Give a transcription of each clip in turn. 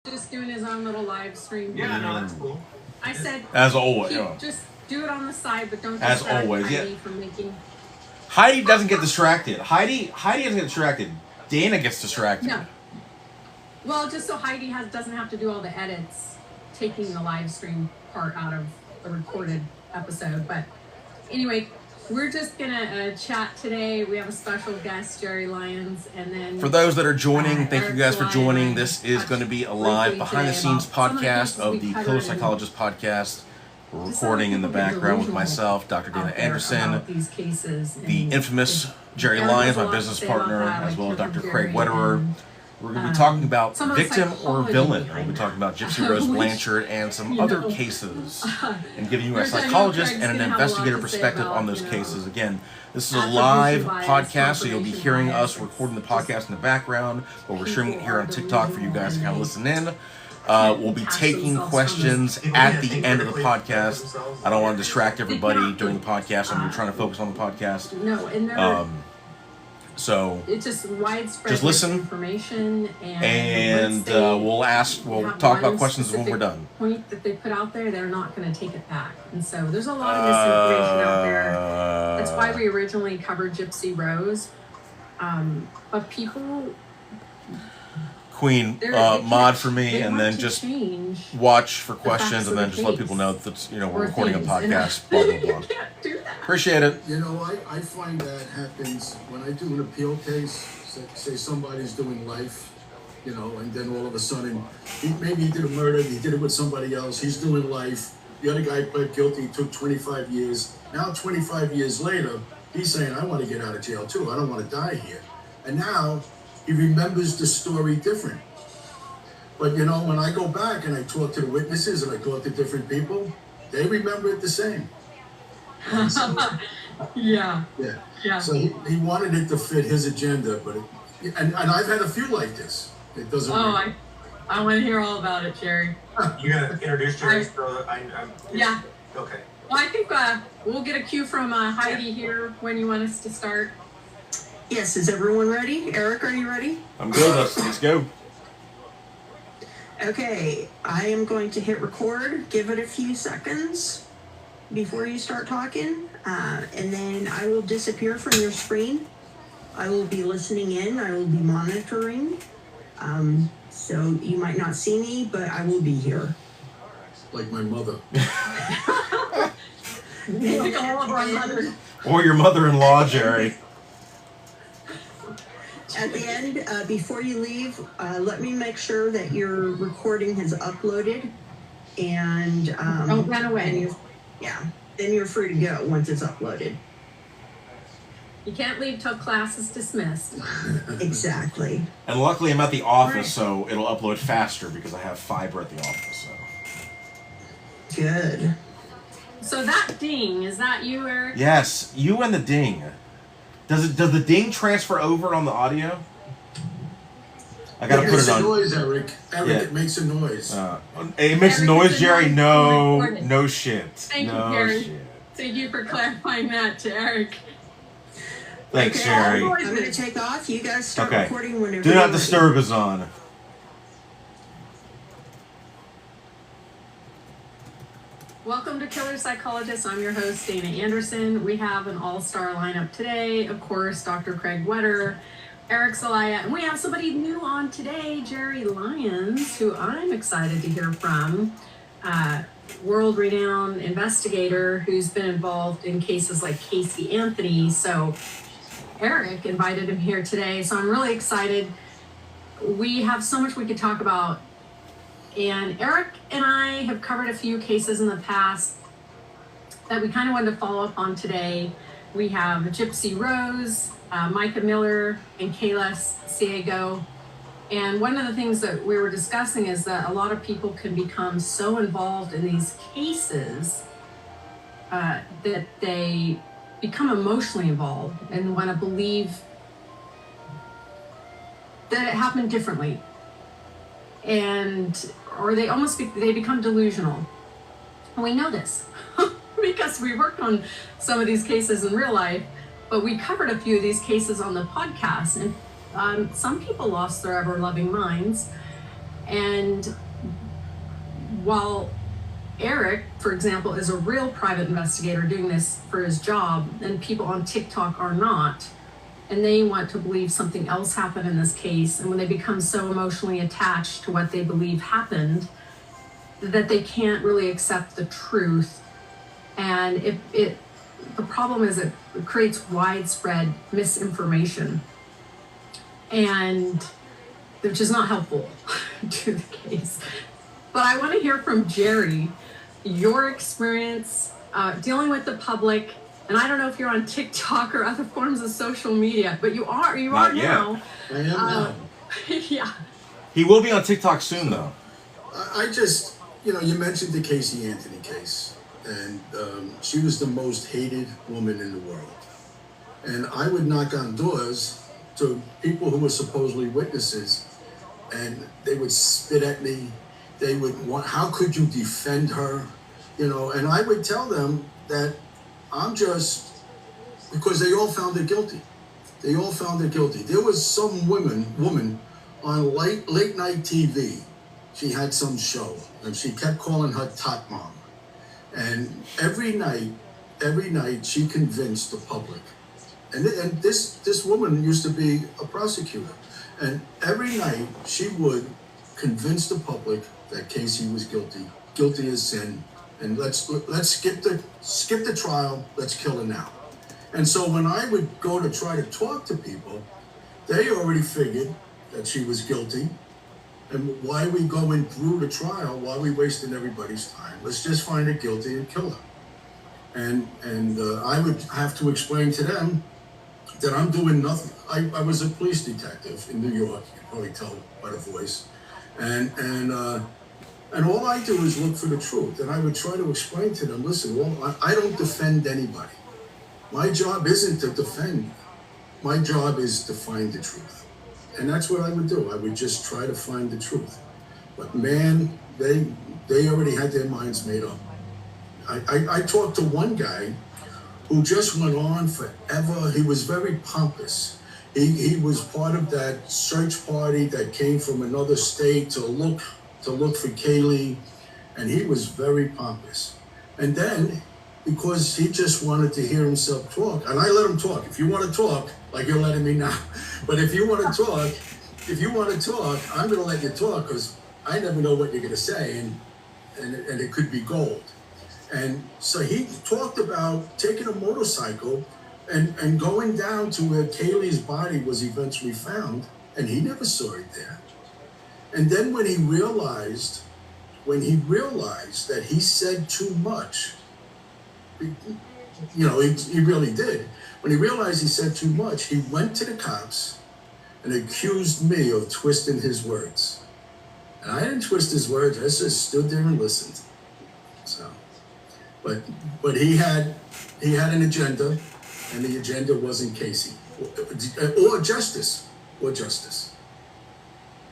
just doing his own little live stream. Yeah, no, that's cool. I said, as always, just do it on the side, but don't as distract always, Heidi yeah. from making. Heidi doesn't get distracted. Heidi doesn't get distracted. Dana gets distracted. No. Well, just so Heidi doesn't have to do all the edits, taking the live stream part out of the recorded episode. But anyway, we're just gonna chat today. We have a special guest, Jerry Lyons, and then For those that are joining, thank you guys for Eric joining. Lyon This is going to be a live behind-the-scenes podcast of the Killer Psychologist podcast. We're recording in the background with myself, Dr. Dana Anderson, the infamous Jerry Lyons, my business partner, as well as Dr. Craig Wetterer. We're going to be talking about victim or villain. We'll be talking about Gypsy Rose Blanchard and some other cases, and giving you a psychologist and an investigator perspective on those cases. Again, this is a live podcast, so you'll be hearing us recording the podcast in the background, but we're streaming it here on TikTok for you guys to kind of listen in. We'll be taking questions at the end of the podcast. I don't want to distract everybody during the podcast. I'm trying to focus on the podcast. No, and so it's just widespread just listen, information, and we'll talk about questions when we're done. Point that they put out there, they're not going to take it back, and so there's a lot of misinformation out there. That's why we originally covered Gypsy Rose, but people. Queen, mod for me, and then just watch for questions, and then just let people know that we're recording a podcast. Blah blah blah. Appreciate it. I find that happens when I do an appeal case. Say somebody's doing life, and then all of a sudden, maybe he did a murder, he did it with somebody else. He's doing life. The other guy pled guilty, took 25 years. Now, 25 years later, he's saying, "I want to get out of jail too. I don't want to die here." And now he remembers the story different. But when I go back and I talk to the witnesses and I talk to different people, they remember it the same. So, yeah. So he wanted it to fit his agenda, but and I've had a few like this. It doesn't. I want to hear all about it, Jerry. You gotta introduce Jerry. Yeah. Okay. Well, I think we'll get a cue from Heidi here when you want us to start. Yes, is everyone ready? Eric, are you ready? I'm good. Let's go. Okay, I am going to hit record. Give it a few seconds before you start talking, and then I will disappear from your screen. I will be listening in. I will be monitoring. So you might not see me, but I will be here. Like my mother. Or your mother-in-law, Jerry. At the end, before you leave, let me make sure that your recording has uploaded, and don't run away. Then you're free to go once it's uploaded. You can't leave till class is dismissed. Exactly. And luckily, I'm at the office, so it'll upload faster because I have fiber at the office. So Good. So that ding, is that you, Eric? yes, you and the ding. Does the ding transfer over on the audio? I gotta put it on. It makes a noise, Eric. It makes a noise. It makes noise, Jerry. No shit. Thank you, Jerry. Thank you for clarifying that to Eric. Thanks, Jerry. I'm going to take off. You guys start recording whenever. Do not disturb is on. Welcome to Killer Psychologist. I'm your host, Dana Anderson. We have an all-star lineup today. Of course, Dr. Craig Wetterer, Eric Zelaya, and we have somebody new on today, Jerry Lyons, who I'm excited to hear from. World-renowned investigator who's been involved in cases like Casey Anthony. So Eric invited him here today. So I'm really excited. We have so much we could talk about. And Eric and I have covered a few cases in the past that we kind of wanted to follow up on today. We have Gypsy Rose, Micah Miller, and Kayla Ciego. And one of the things that we were discussing is that a lot of people can become so involved in these cases that they become emotionally involved and want to believe that it happened differently. Or they become delusional. And we know this because we worked on some of these cases in real life, but we covered a few of these cases on the podcast. And some people lost their ever-loving minds. And while Eric, for example, is a real private investigator doing this for his job, and people on TikTok are not, and they want to believe something else happened in this case, and when they become so emotionally attached to what they believe happened that they can't really accept the truth, and the problem is it creates widespread misinformation, and which is not helpful to the case. But I want to hear from Jerry, your experience dealing with the public. And I don't know if you're on TikTok or other forms of social media, but you are now. I am now. Yeah. He will be on TikTok soon, though. I just, you mentioned the Casey Anthony case, and she was the most hated woman in the world. And I would knock on doors to people who were supposedly witnesses, and they would spit at me. They would want, how could you defend her? And I would tell them that I'm just, because they all found her guilty. They all found her guilty. There was some woman on late night TV. She had some show, and she kept calling her Tot Mom. And every night she convinced the public. And this woman used to be a prosecutor. And every night she would convince the public that Casey was guilty as sin. And let's skip the trial. Let's kill her now. And so when I would go to try to talk to people, they already figured that she was guilty. And why are we going through the trial? Why are we wasting everybody's time? Let's just find her guilty and kill her. And I would have to explain to them that I'm doing nothing. I was a police detective in New York. You can probably tell by the voice. And all I do is look for the truth. And I would try to explain to them, listen, well, I don't defend anybody. My job isn't to defend. My job is to find the truth. And that's what I would do. I would just try to find the truth. But man, they already had their minds made up. I talked to one guy who just went on forever. He was very pompous. He was part of that search party that came from another state to look for Kaylee, and he was very pompous. And then, because he just wanted to hear himself talk, and I let him talk. If you want to talk, like you're letting me now, but if you want to talk, I'm going to let you talk, because I never know what you're going to say, and it could be gold. And so he talked about taking a motorcycle and going down to where Kaylee's body was eventually found, and he never saw it there. And then when he realized that he said too much, he really did. When he realized he said too much, he went to the cops and accused me of twisting his words. And I didn't twist his words. I just stood there and listened. So, but he had an agenda, and the agenda wasn't Casey or justice.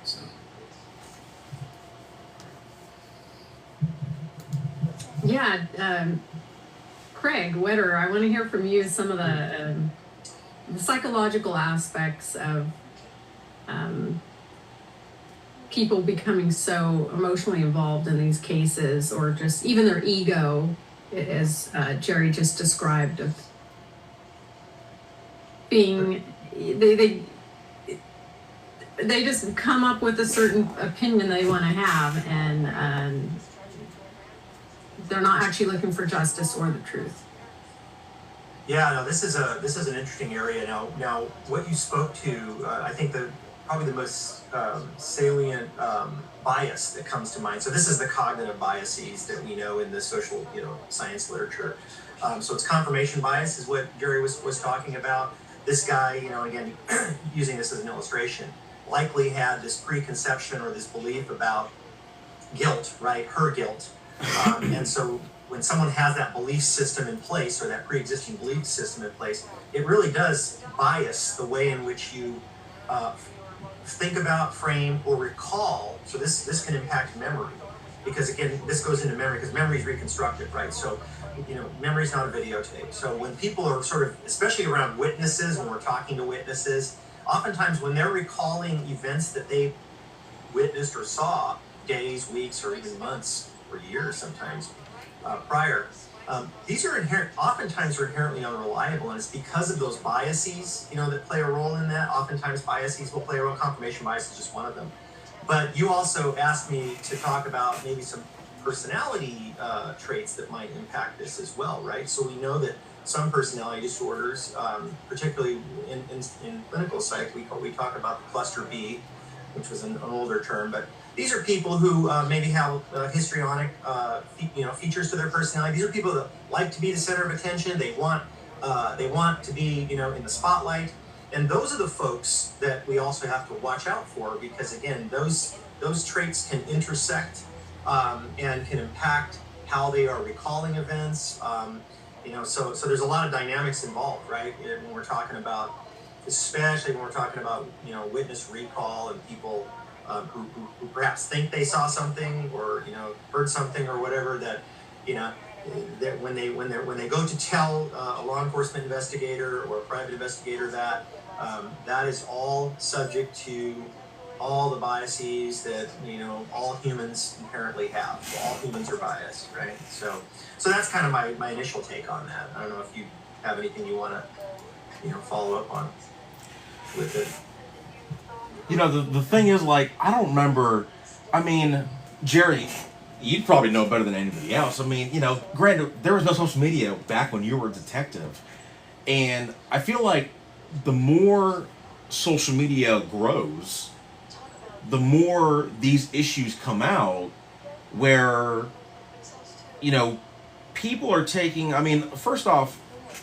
So. Yeah, Craig Witter, I want to hear from you some of the psychological aspects of people becoming so emotionally involved in these cases, or just even their ego, as Jerry just described, of being they just come up with a certain opinion they want to have, and they're not actually looking for justice or the truth. Yeah, no, this is an interesting area. Now, what you spoke to, I think probably the most salient bias that comes to mind. So this is the cognitive biases that we know in the social, science literature. So it's confirmation bias is what Jerry was talking about. This guy, again, using this as an illustration, likely had this preconception or this belief about guilt, right? Her guilt. And so when someone has that belief system in place, or that pre-existing belief system in place, it really does bias the way in which you think about, frame, or recall. So this can impact memory, because again, this goes into memory, because memory is reconstructed, right? So, memory is not a videotape. So when people are sort of, especially around witnesses, when we're talking to witnesses, oftentimes when they're recalling events that they witnessed or saw days, weeks, or even months or years sometimes prior. These are oftentimes are inherently unreliable, and it's because of those biases, that play a role in that. Oftentimes biases will play a role. Confirmation bias is just one of them. But you also asked me to talk about maybe some personality traits that might impact this as well, right? So we know that some personality disorders, particularly in clinical psych, we talk about the cluster B, which was an older term, but these are people who maybe have histrionic, features to their personality. These are people that like to be the center of attention. They want to be, in the spotlight. And those are the folks that we also have to watch out for, because again, those traits can intersect and can impact how they are recalling events. So there's a lot of dynamics involved, right? When we're talking about, especially when we're talking about, witness recall and people who perhaps think they saw something or heard something or whatever, that that when they go to tell a law enforcement investigator or a private investigator that is all subject to all the biases that all humans inherently have. All humans are biased, right? So that's kind of my initial take on that. I don't know if you have anything you want to follow up on with it. The thing is, like, I don't remember. I mean, Jerry, you'd probably know better than anybody else. I mean, granted, there was no social media back when you were a detective, and I feel like the more social media grows, the more these issues come out where, people are taking, I mean, first off,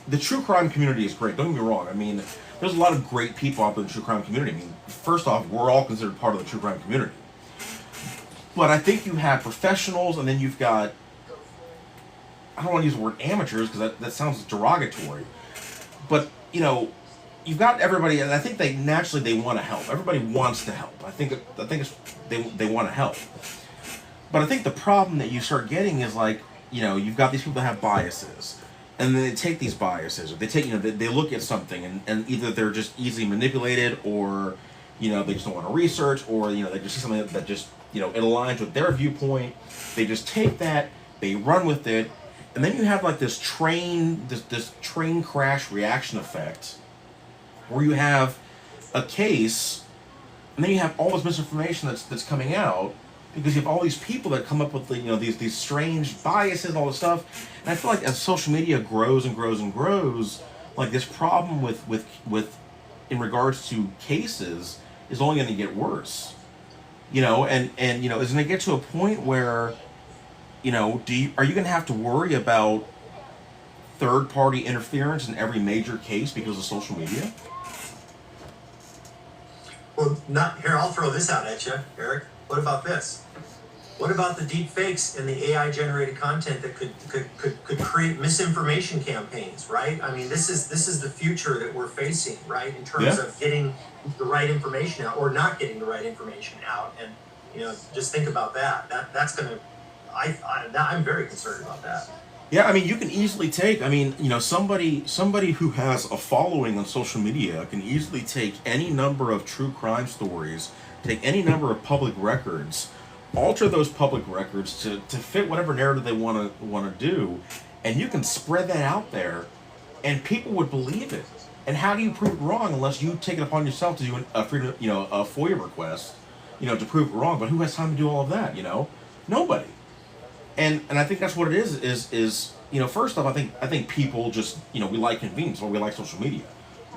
the true crime community is great. Don't get me wrong. I mean, there's a lot of great people out there in the true crime community. I mean, first off, we're all considered part of the true crime community. But I think you have professionals, and then you've got, I don't want to use the word amateurs because that sounds derogatory. But, you've got everybody, and I think they want to help. Everybody wants to help. I think they want to help. But I think the problem that you start getting is, like, you've got these people that have biases, and then they take these biases, or they take, they look at something, and either they're just easily manipulated, or they just don't want to research, or they just see something that just it aligns with their viewpoint. They just take that, they run with it, and then you have like this train crash reaction effect, where you have a case, and then you have all this misinformation that's coming out, because you have all these people that come up with these strange biases and all this stuff. And I feel like as social media grows and grows and grows, like this problem with in regards to cases is only going to get worse. And is going to get to a point where, are you going to have to worry about third-party interference in every major case because of social media? Well, I'll throw this out at you, Eric. What about this? What about the deep fakes and the AI-generated content that could create misinformation campaigns, right? I mean, this is the future that we're facing, right? In terms of getting the right information out or not getting the right information out, and just think about that. That's gonna. I'm very concerned about that. Yeah, I mean, you can easily take. I mean, somebody who has a following on social media can easily take any number of true crime stories, take any number of public records, alter those public records to fit whatever narrative they want to do, and you can spread that out there, and people would believe it. And how do you prove it wrong unless you take it upon yourself to do a FOIA request, to prove it wrong? But who has time to do all of that? Nobody. And I think that's what it is first off, I think people just, we like convenience, or we like social media.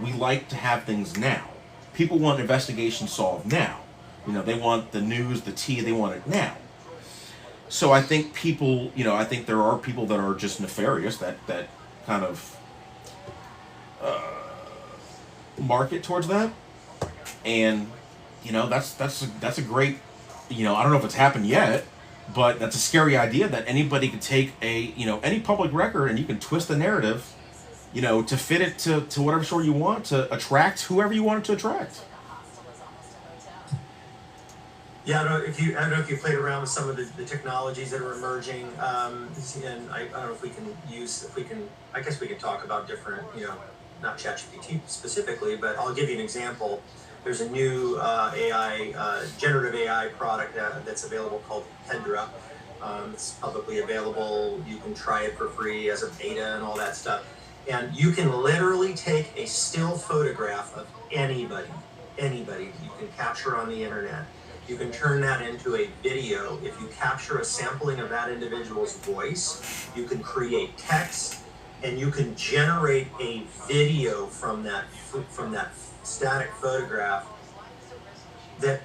We like to have things now. People want investigations solved now. They want the news, the tea, they want it now. So I think people, I think there are people that are just nefarious that kind of market towards that. And, that's a great, I don't know if it's happened yet, but that's a scary idea that anybody could take any public record and you can twist the narrative, to fit it to whatever story you want, to attract whoever you want it to attract. Yeah, I don't know if you played around with some of the technologies that are emerging, and I don't know if we can I guess we can talk about different, not ChatGPT specifically, but I'll give you an example. there's a new AI, generative AI product that's available called Hendra. It's publicly available. You can try it for free as a beta and all that stuff. And you can literally take a still photograph of anybody you can capture on the internet. You can turn that into a video. If you capture a sampling of that individual's voice, you can create text, and you can generate a video from that static photograph that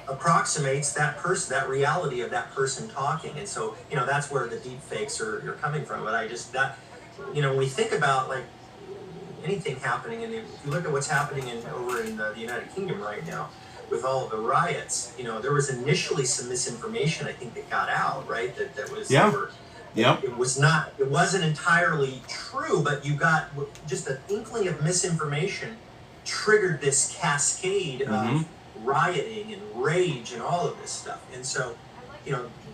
approximates that person, that reality of that person talking. And so, that's where the deep fakes are coming from. But when we think about like anything happening, and if you look at what's happening over in the United Kingdom right now with all of the riots, there was initially some misinformation, I think, that got out, right? That was It wasn't entirely true, but you got just an inkling of misinformation triggered this cascade of rioting and rage and all of this stuff. And so,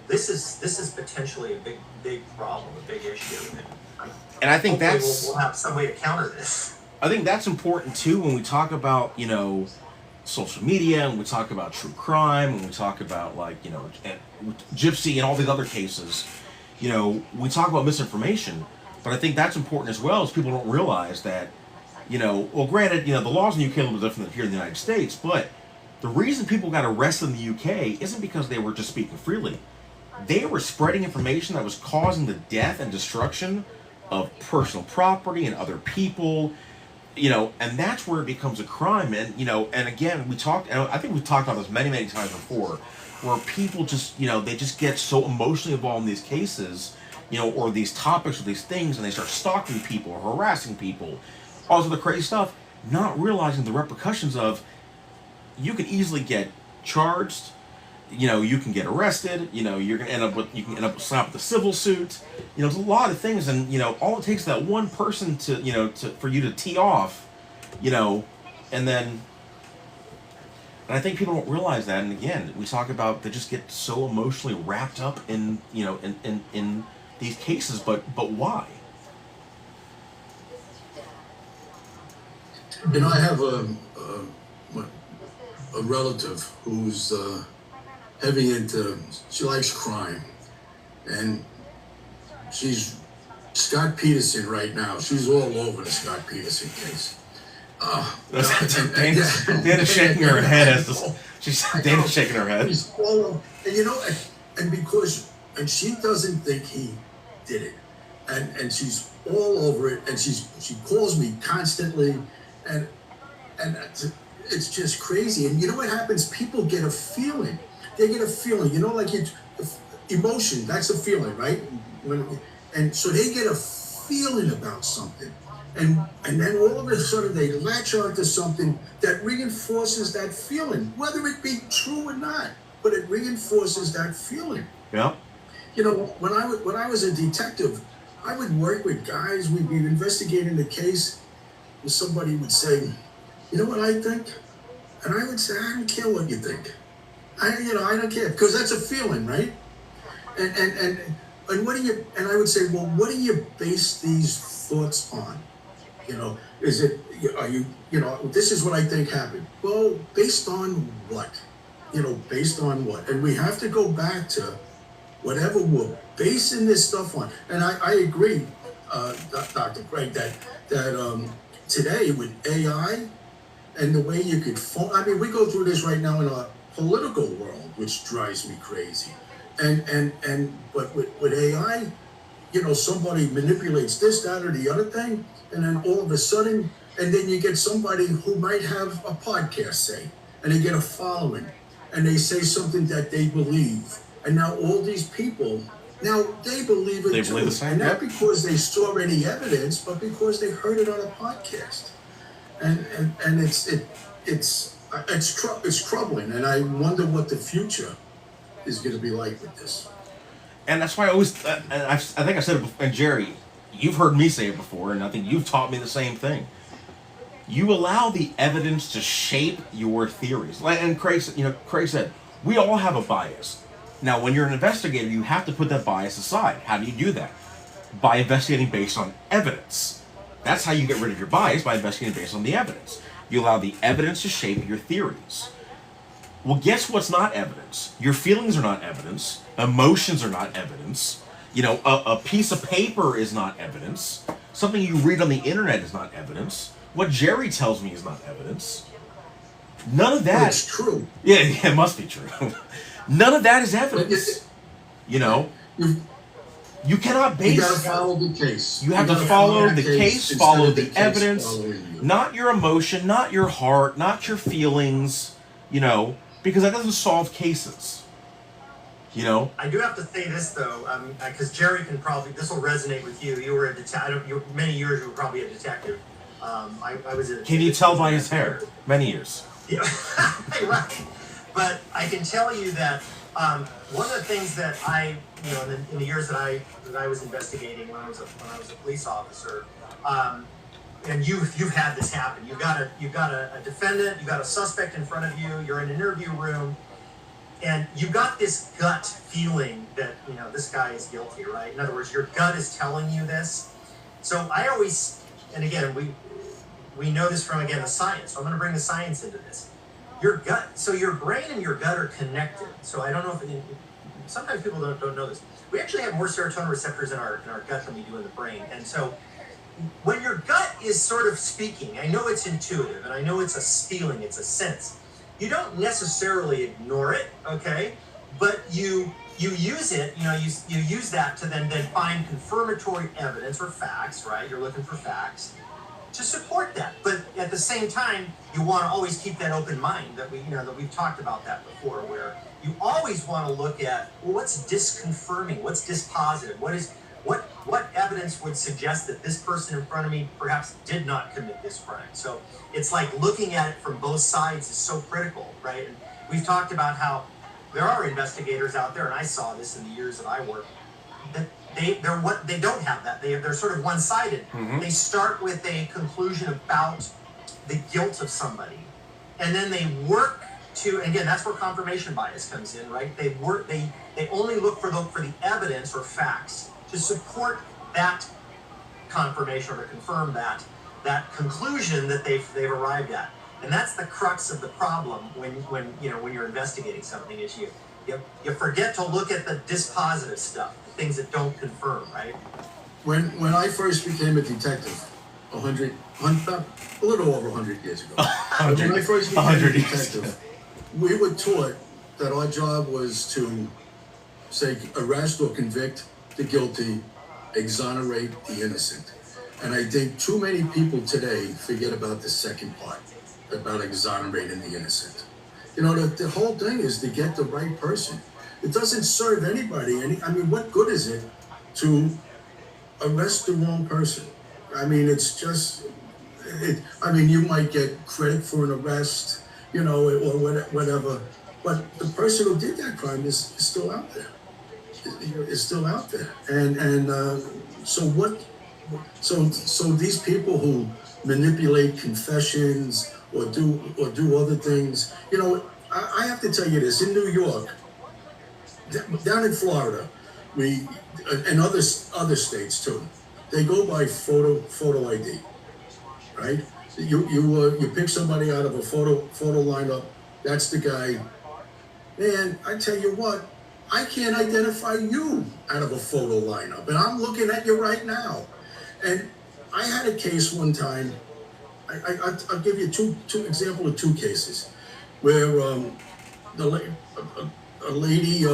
this is potentially a big problem, a big issue. And I think we'll have some way to counter this. I think that's important too when we talk about, social media, and we talk about true crime, and we talk about Gypsy and all these other cases. We talk about misinformation, but I think that's important as well, as people don't realize that, well, granted, the laws in the UK are a little different than here in the United States, but the reason people got arrested in the UK isn't because they were just speaking freely. They were spreading information that was causing the death and destruction of personal property and other people, and that's where it becomes a crime. And, and again, I think we've talked about this many, many times before, where people just, they just get so emotionally involved in these cases, or these topics or these things, and they start stalking people or harassing people, all this other crazy stuff, not realizing the repercussions of, you can easily get charged, you can get arrested, you can end up slapped with a civil suit, there's a lot of things, and all it takes is that one person to for you to tee off, and I think people don't realize that. And again, we talk about, they just get so emotionally wrapped up in in these cases, but why? I have a relative who's heavy into, she likes crime, and she's Scott Peterson right now. She's all over the Scott Peterson case. Dana's shaking her head Dana's shaking her head. She's all over, and because she doesn't think he did it, and she's all over it, and she calls me constantly, and it's just crazy. And what happens? People get a feeling. They get a feeling, emotion, that's a feeling, right? And so they get a feeling about something. And then all of a sudden they latch onto something that reinforces that feeling, whether it be true or not, but it reinforces that feeling. Yeah. When I was a detective, I would work with guys, we'd be investigating the case, and somebody would say, "You know what I think?" And I would say, "I don't care what you think. I don't care," because that's a feeling, right? And what do you? And I would say, "Well, what do you base these thoughts on? Is it? Are you? This is what I think happened. Well, based on what? Based on what? And we have to go back to whatever we're basing this stuff on. And I agree, Dr. Craig, that today with AI and the way you could phone. I mean, we go through this right now in our political world, which drives me crazy. But with AI, somebody manipulates this, that, or the other thing, and then all of a sudden, and then you get somebody who might have a podcast, say, and they get a following, and they say something that they believe, and now all these people, now they believe it They too, believe the same, and not yep. because they saw any evidence, but because they heard it on a podcast, and it's troubling, and I wonder what the future is going to be like with this. And that's why I always, and I think I said it before, and Jerry, you've heard me say it before, and I think you've taught me the same thing. You allow the evidence to shape your theories. And Craig said, we all have a bias. Now, when you're an investigator, you have to put that bias aside. How do you do that? By investigating based on evidence. That's how you get rid of your bias, by investigating based on the evidence. You allow the evidence to shape your theories. Well, guess what's not evidence? Your feelings are not evidence. Emotions are not evidence. You know, a piece of paper is not evidence. Something you read on the internet is not evidence. What Jerry tells me is not evidence. None of that. It's true. Yeah, it must be true. None of that is evidence. You know, you cannot base. You gotta follow the case. You have to follow the case, follow the evidence, not your emotion, not your heart, not your feelings. You know, because that doesn't solve cases. You know. I do have to say this though, because Jerry can probably, this will resonate with you. You were a detective. Many years you were probably a detective. I was a. Can you tell by his hair? Many years. Yeah, right. But I can tell you that one of the things that I, you know, in the years that I was investigating when I was a police officer, and you've had this happen. You've got a defendant, you've got a suspect in front of you. You're in an interview room, and you got this gut feeling that, you know, this guy is guilty, right? In other words, your gut is telling you this. So I always, and again, we know this from, again, the science. So I'm going to bring the science into this. Your gut, so your brain and your gut are connected. So I don't know if sometimes people don't know this. We actually have more serotonin receptors in our gut than we do in the brain. And so when your gut is sort of speaking, I know it's intuitive and I know it's a feeling, it's a sense. You don't necessarily ignore it, okay? But you use it, you know, you use that to then find confirmatory evidence or facts, right? You're looking for facts to support that. But at the same time, you want to always keep that open mind that we've talked about that before, where you always want to look at, well, what's disconfirming, what's dispositive, what evidence would suggest that this person in front of me perhaps did not commit this crime. So it's like looking at it from both sides is so critical, right? And we've talked about how there are investigators out there, and I saw this in the years that I worked, that they don't have that. They're sort of one-sided. Mm-hmm. They start with a conclusion about the guilt of somebody, and then they work to, and again, that's where confirmation bias comes in, right? They only look for the evidence or facts to support that confirmation or to confirm that conclusion that they've arrived at. And that's the crux of the problem when you're investigating something, is you forget to look at the dispositive stuff, the things that don't confirm, right? When I first became a detective, a little over 100 years ago, when I first became a detective, we were taught that our job was to, say, arrest or convict the guilty, exonerate the innocent. And I think too many people today forget about the second part, about exonerating the innocent. You know, the whole thing is to get the right person. It doesn't serve anybody. I mean, what good is it to arrest the wrong person? I mean, it's just, you might get credit for an arrest, you know, or whatever, but the person who did that crime is still out there. Is still out there. And so these people who manipulate confessions or do other things, you know, I have to tell you this, in New York, down in Florida, and other states too, they go by photo ID, right? You pick somebody out of a photo lineup, that's the guy. Man, I tell you what, I can't identify you out of a photo lineup, and I'm looking at you right now. And I had a case one time. I'll give you two example of two cases where a lady,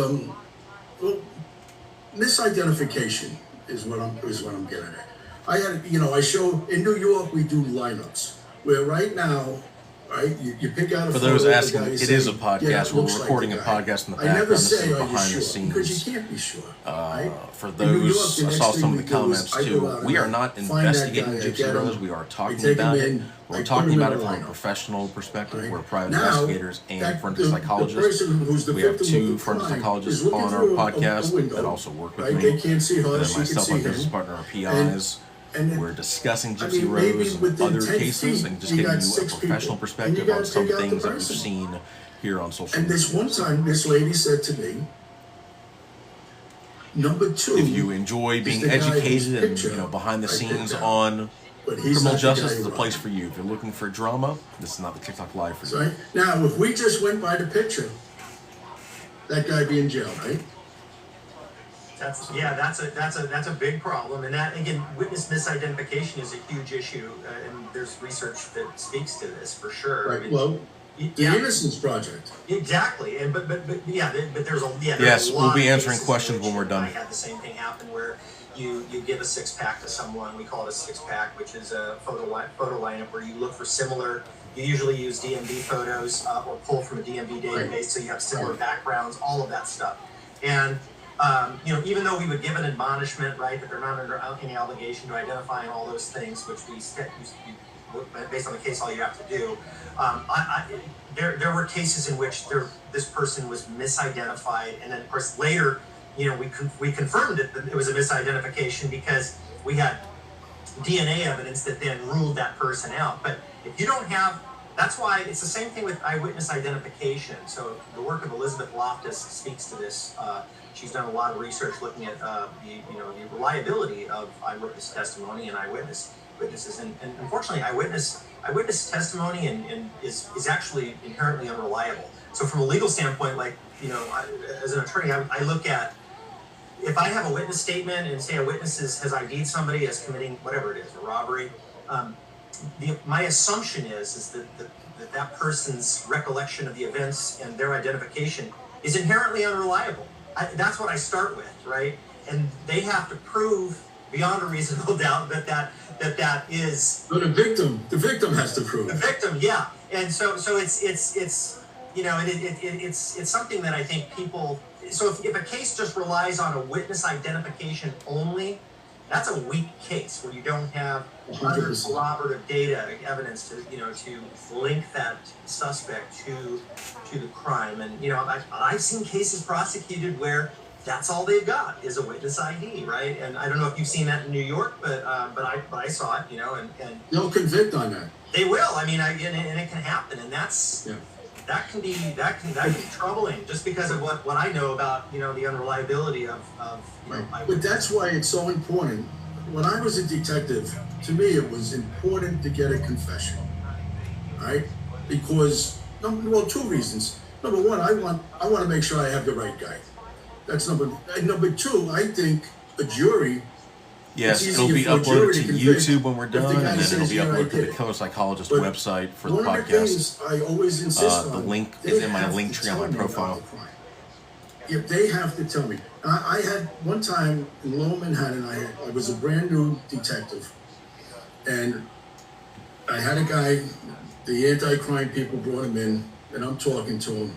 misidentification is what I'm getting at. I show in New York we do lineups where right now. Right, you pick out a for photo those asking, it is a podcast. We're recording a podcast in the background. This is behind the scenes. Because you can't be sure. Right? For those, I saw some of the comments too. We are not investigating Gypsy Brothers. We are talking about it. We're talking about it from a professional perspective. Right? We're private investigators and forensic psychologists. We have two forensic psychologists on our podcast that also work with me. They can't see her. And then myself, my business partner, our PIs. We're discussing Gypsy Rose and other cases and just giving you a professional perspective on some things that we've seen here on social media. And this one time, this lady said to me, number two, if you enjoy being educated and behind the scenes on but he's Criminal not justice the guy is who a place robbed. for you. If you're looking for drama, this is not the TikTok Live for you. Right? Now, if we just went by the picture, that guy be in jail, right? That's a big problem, and that again, witness misidentification is a huge issue, and there's research that speaks to this for sure. Right. I mean, Well, the yeah, Innocence Project. exactly, and but there's a Yes, a we'll lot be of answering cases in questions which when we're done. I had the same thing happen where you give a 6-pack to someone. We call it a 6-pack, which is a photo lineup where you look for similar. You usually use DMV photos or pull from a DMV database, Right. so you have similar backgrounds, all of that stuff, and. Even though we would give an admonishment, right, that they're not under any obligation to identify and all those things, which based on the case, all you have to do. There were cases in which this person was misidentified, and then of course later, we confirmed that it was a misidentification because we had DNA evidence that then ruled that person out. But if you don't have, that's why it's the same thing with eyewitness identification. So the work of Elizabeth Loftus speaks to this. She's done a lot of research looking at the reliability of eyewitness testimony and witnesses, and unfortunately, eyewitness testimony and is actually inherently unreliable. So from a legal standpoint, as an attorney, I look at if I have a witness statement and say a witness has ID'd somebody as committing whatever it is, a robbery. My assumption is that person's recollection of the events and their identification is inherently unreliable. That's what I start with, right? And they have to prove beyond a reasonable doubt that is. But the victim has to prove. The victim, yeah. And so it's something that I think people. So if a case just relies on a witness identification only, that's a weak case where you don't have other corroborative data evidence to link that suspect to the crime. And I've seen cases prosecuted where that's all they've got is a witness ID, right? And I don't know if you've seen that in New York, but I saw it, and They'll convict on that. they will. I mean, and it can happen, and that's. Yeah. That can be troubling just because of what I know about the unreliability of But that's why it's so important. When I was a detective, to me it was important to get a confession, right? Because two reasons. Number one, I want to make sure I have the right guy. That's number two. I think a jury. Yes, it's it'll be easier for a jury uploaded to convict YouTube when we're if the done, guy and then it'll says, be "Yeah, I uploaded to did the it." Killer Psychologist But website for the one of the podcast. things I always insist on. The link they is in my have link to tree on tell my me about profile. the crime. If they have to tell me. I had one time in Lower Manhattan, I was a brand new detective, and I had a guy, the anti-crime people brought him in, and I'm talking to him,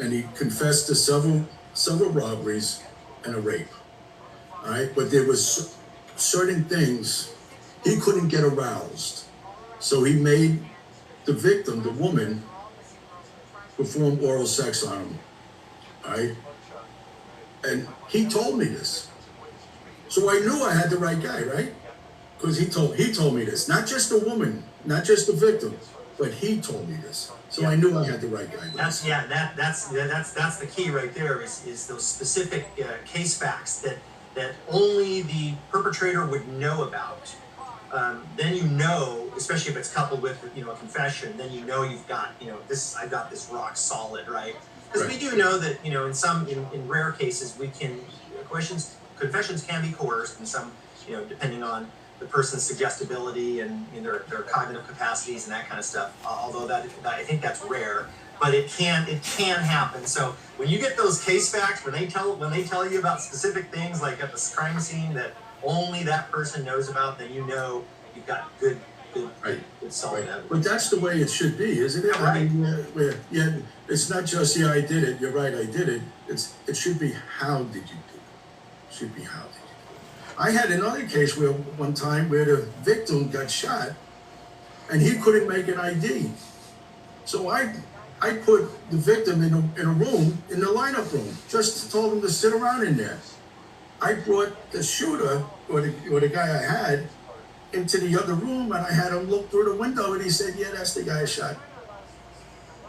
and he confessed to several robberies and a rape. All right, but there was certain things he couldn't get aroused, so he made the victim, the woman, perform oral sex on him. All right, and he told me this, so I knew I had the right guy, right? Because he told me this, not just the woman, not just the victim, but he told me this, so I knew I had the right guy. That's the key right there is those specific case facts that only the perpetrator would know about. Then especially if it's coupled with a confession, then you've got I've got this rock solid, right? Because we do know that in rare cases confessions can be coerced in some depending on the person's suggestibility and their cognitive capacities and that kind of stuff. Although that I think that's rare, but it can happen. So when you get those case facts, when they tell you about specific things like at the crime scene that only that person knows about, then you've got good solid evidence. But that's the way it should be, isn't it? Yeah, right. I mean, it's not just I did it. You're right, I did it. It should be how did you do it? It should be how did you do it? I had another case one time where the victim got shot, and he couldn't make an ID. So I put the victim in a room, in the lineup room, just told him to sit around in there. I brought the shooter or the guy I had into the other room, and I had him look through the window, and he said, "Yeah, that's the guy I shot."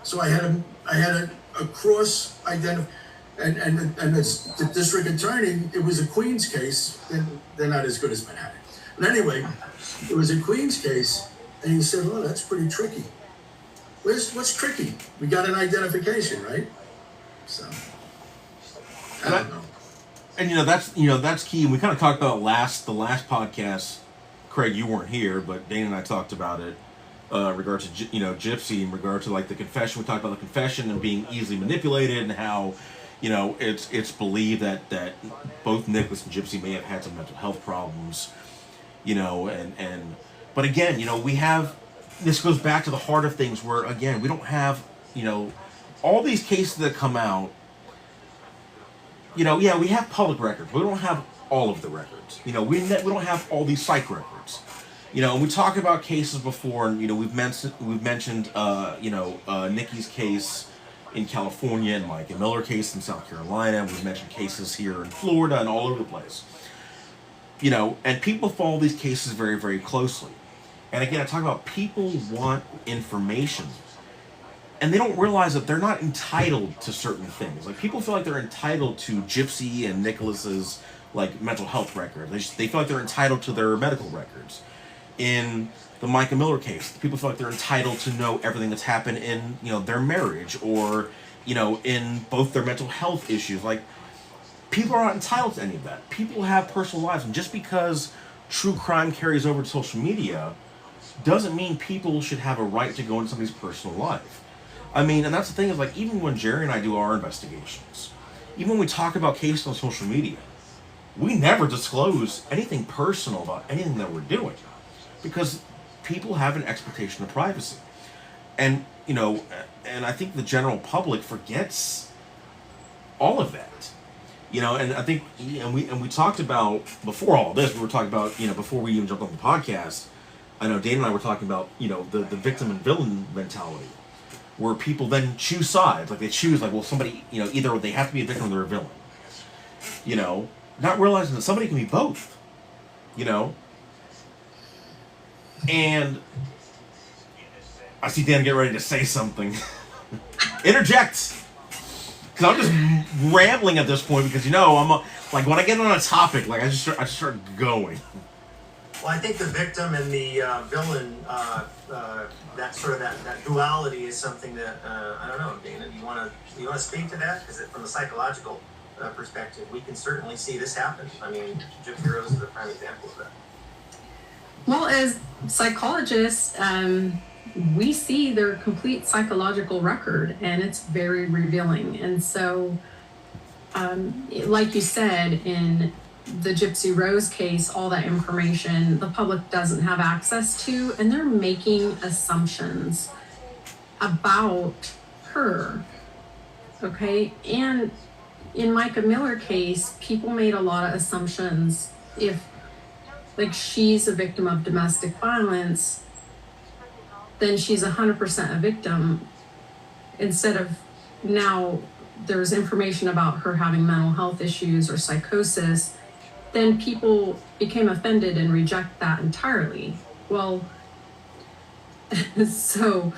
So I had a cross identify, and the district attorney. It was a Queens case, and they're not as good as Manhattan. And anyway, it was a Queens case, and he said, "Oh, that's pretty tricky." What's tricky? We got an identification, right? So I don't know. And that's key. And we kind of talked about the last podcast. Craig, you weren't here, but Dana and I talked about it. In regard to Gypsy, in regard to like the confession, we talked about the confession and being easily manipulated, and how it's believed that both Nicholas and Gypsy may have had some mental health problems, but again, we have, this goes back to the heart of things, where again we don't have all these cases that come out. We have public records, but we don't have all of the records. We don't have all these psych records. And we talked about cases before, and we've mentioned Nikki's case in California and Mike and Miller case in South Carolina. We've mentioned cases here in Florida and all over the place. And people follow these cases very, very closely. And again, I talk about people want information, and they don't realize that they're not entitled to certain things. Like, people feel like they're entitled to Gypsy and Nicholas's like mental health record. They feel like they're entitled to their medical records. In the Micah Miller case, people feel like they're entitled to know everything that's happened in their marriage, or in both their mental health issues. Like, people are not entitled to any of that. People have personal lives, and just because true crime carries over to social media doesn't mean people should have a right to go into somebody's personal life. I mean, and that's the thing, is like, even when Jerry and I do our investigations, even when we talk about cases on social media, we never disclose anything personal about anything that we're doing, because people have an expectation of privacy. And and I think the general public forgets all of that. And I think, and we talked about, before all this, we were talking about, before we even jumped on the podcast, I know Dana and I were talking about, the victim and villain mentality, where people then choose sides. Like, they choose, like, well, somebody, either they have to be a victim or they're a villain. Not realizing that somebody can be both. And I see Dan get ready to say something. Interject! Because I'm just rambling at this point, because I'm like, when I get on a topic, like, I just start going. Well, I think the victim and the villain, that duality is something that I don't know, Dana. Do you want to speak to that? Because from a psychological perspective, we can certainly see this happen. I mean, Gypsy Rose is a prime example of that. Well, as psychologists, we see their complete psychological record, and it's very revealing. And so, like you said, in the Gypsy Rose case, all that information the public doesn't have access to, and they're making assumptions about her. Okay? And in Micah Miller case, people made a lot of assumptions. If, like, she's a victim of domestic violence, then she's 100% a victim, instead of now there's information about her having mental health issues or psychosis, then people became offended and reject that entirely. Well, so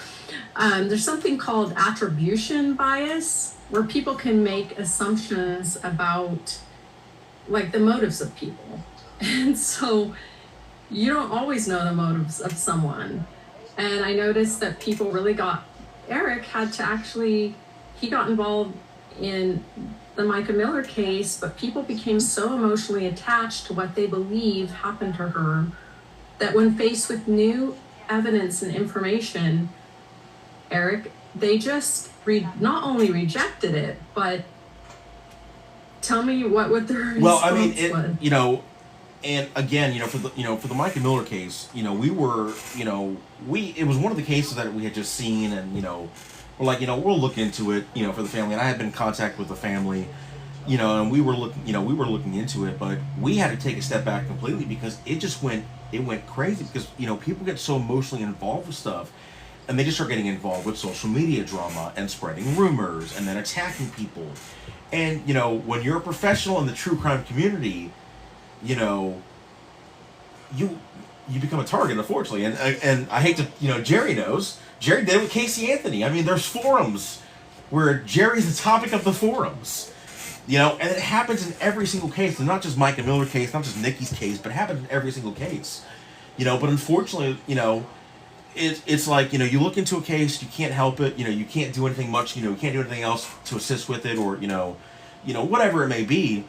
there's something called attribution bias, where people can make assumptions about, like, the motives of people. And so you don't always know the motives of someone. And I noticed that people really Eric had to actually, he got involved in the Micah Miller case, but people became so emotionally attached to what they believe happened to her that when faced with new evidence and information, Eric, they just not only rejected it, but tell me what their response well, I mean, was. And again, for the Micah Miller case, we were, it was one of the cases that we had just seen, and we're like, we'll look into it, for the family. And I had been in contact with the family, and we were looking into it, but we had to take a step back completely, because it went crazy, because people get so emotionally involved with stuff, and they just start getting involved with social media drama and spreading rumors and then attacking people. And when you're a professional in the true crime community, you become a target, unfortunately. And I hate to, Jerry knows. Jerry did it with Casey Anthony. I mean, there's forums where Jerry's the topic of the forums. You know, and it happens in every single case. And not just Mike and Miller's case, not just Nikki's case, but it happens in every single case. You know, but unfortunately, you know, it's like, you know, you look into a case, you can't help it. You know, you can't do anything much. You know, you can't do anything else to assist with it, or, you know, whatever it may be.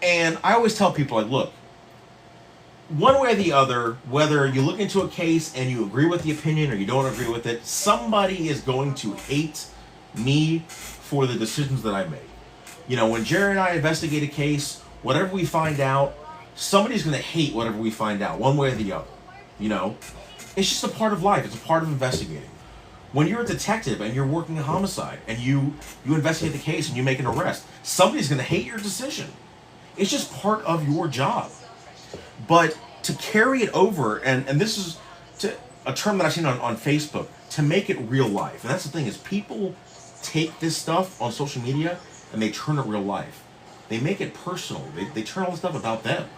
And I always tell people, like, look, one way or the other, whether you look into a case and you agree with the opinion or you don't agree with it, somebody is going to hate me for the decisions that I made. You know, when Jerry and I investigate a case, whatever we find out, somebody's going to hate whatever we find out, one way or the other. You know, it's just a part of life. It's a part of investigating. When you're a detective and you're working a homicide and you investigate the case and you make an arrest, somebody's going to hate your decision. It's just part of your job. But to carry it over, and this is a term that I've seen on Facebook, to make it real life. And that's the thing, is people take this stuff on social media and they turn it real life. They make it personal. They turn all the stuff about them.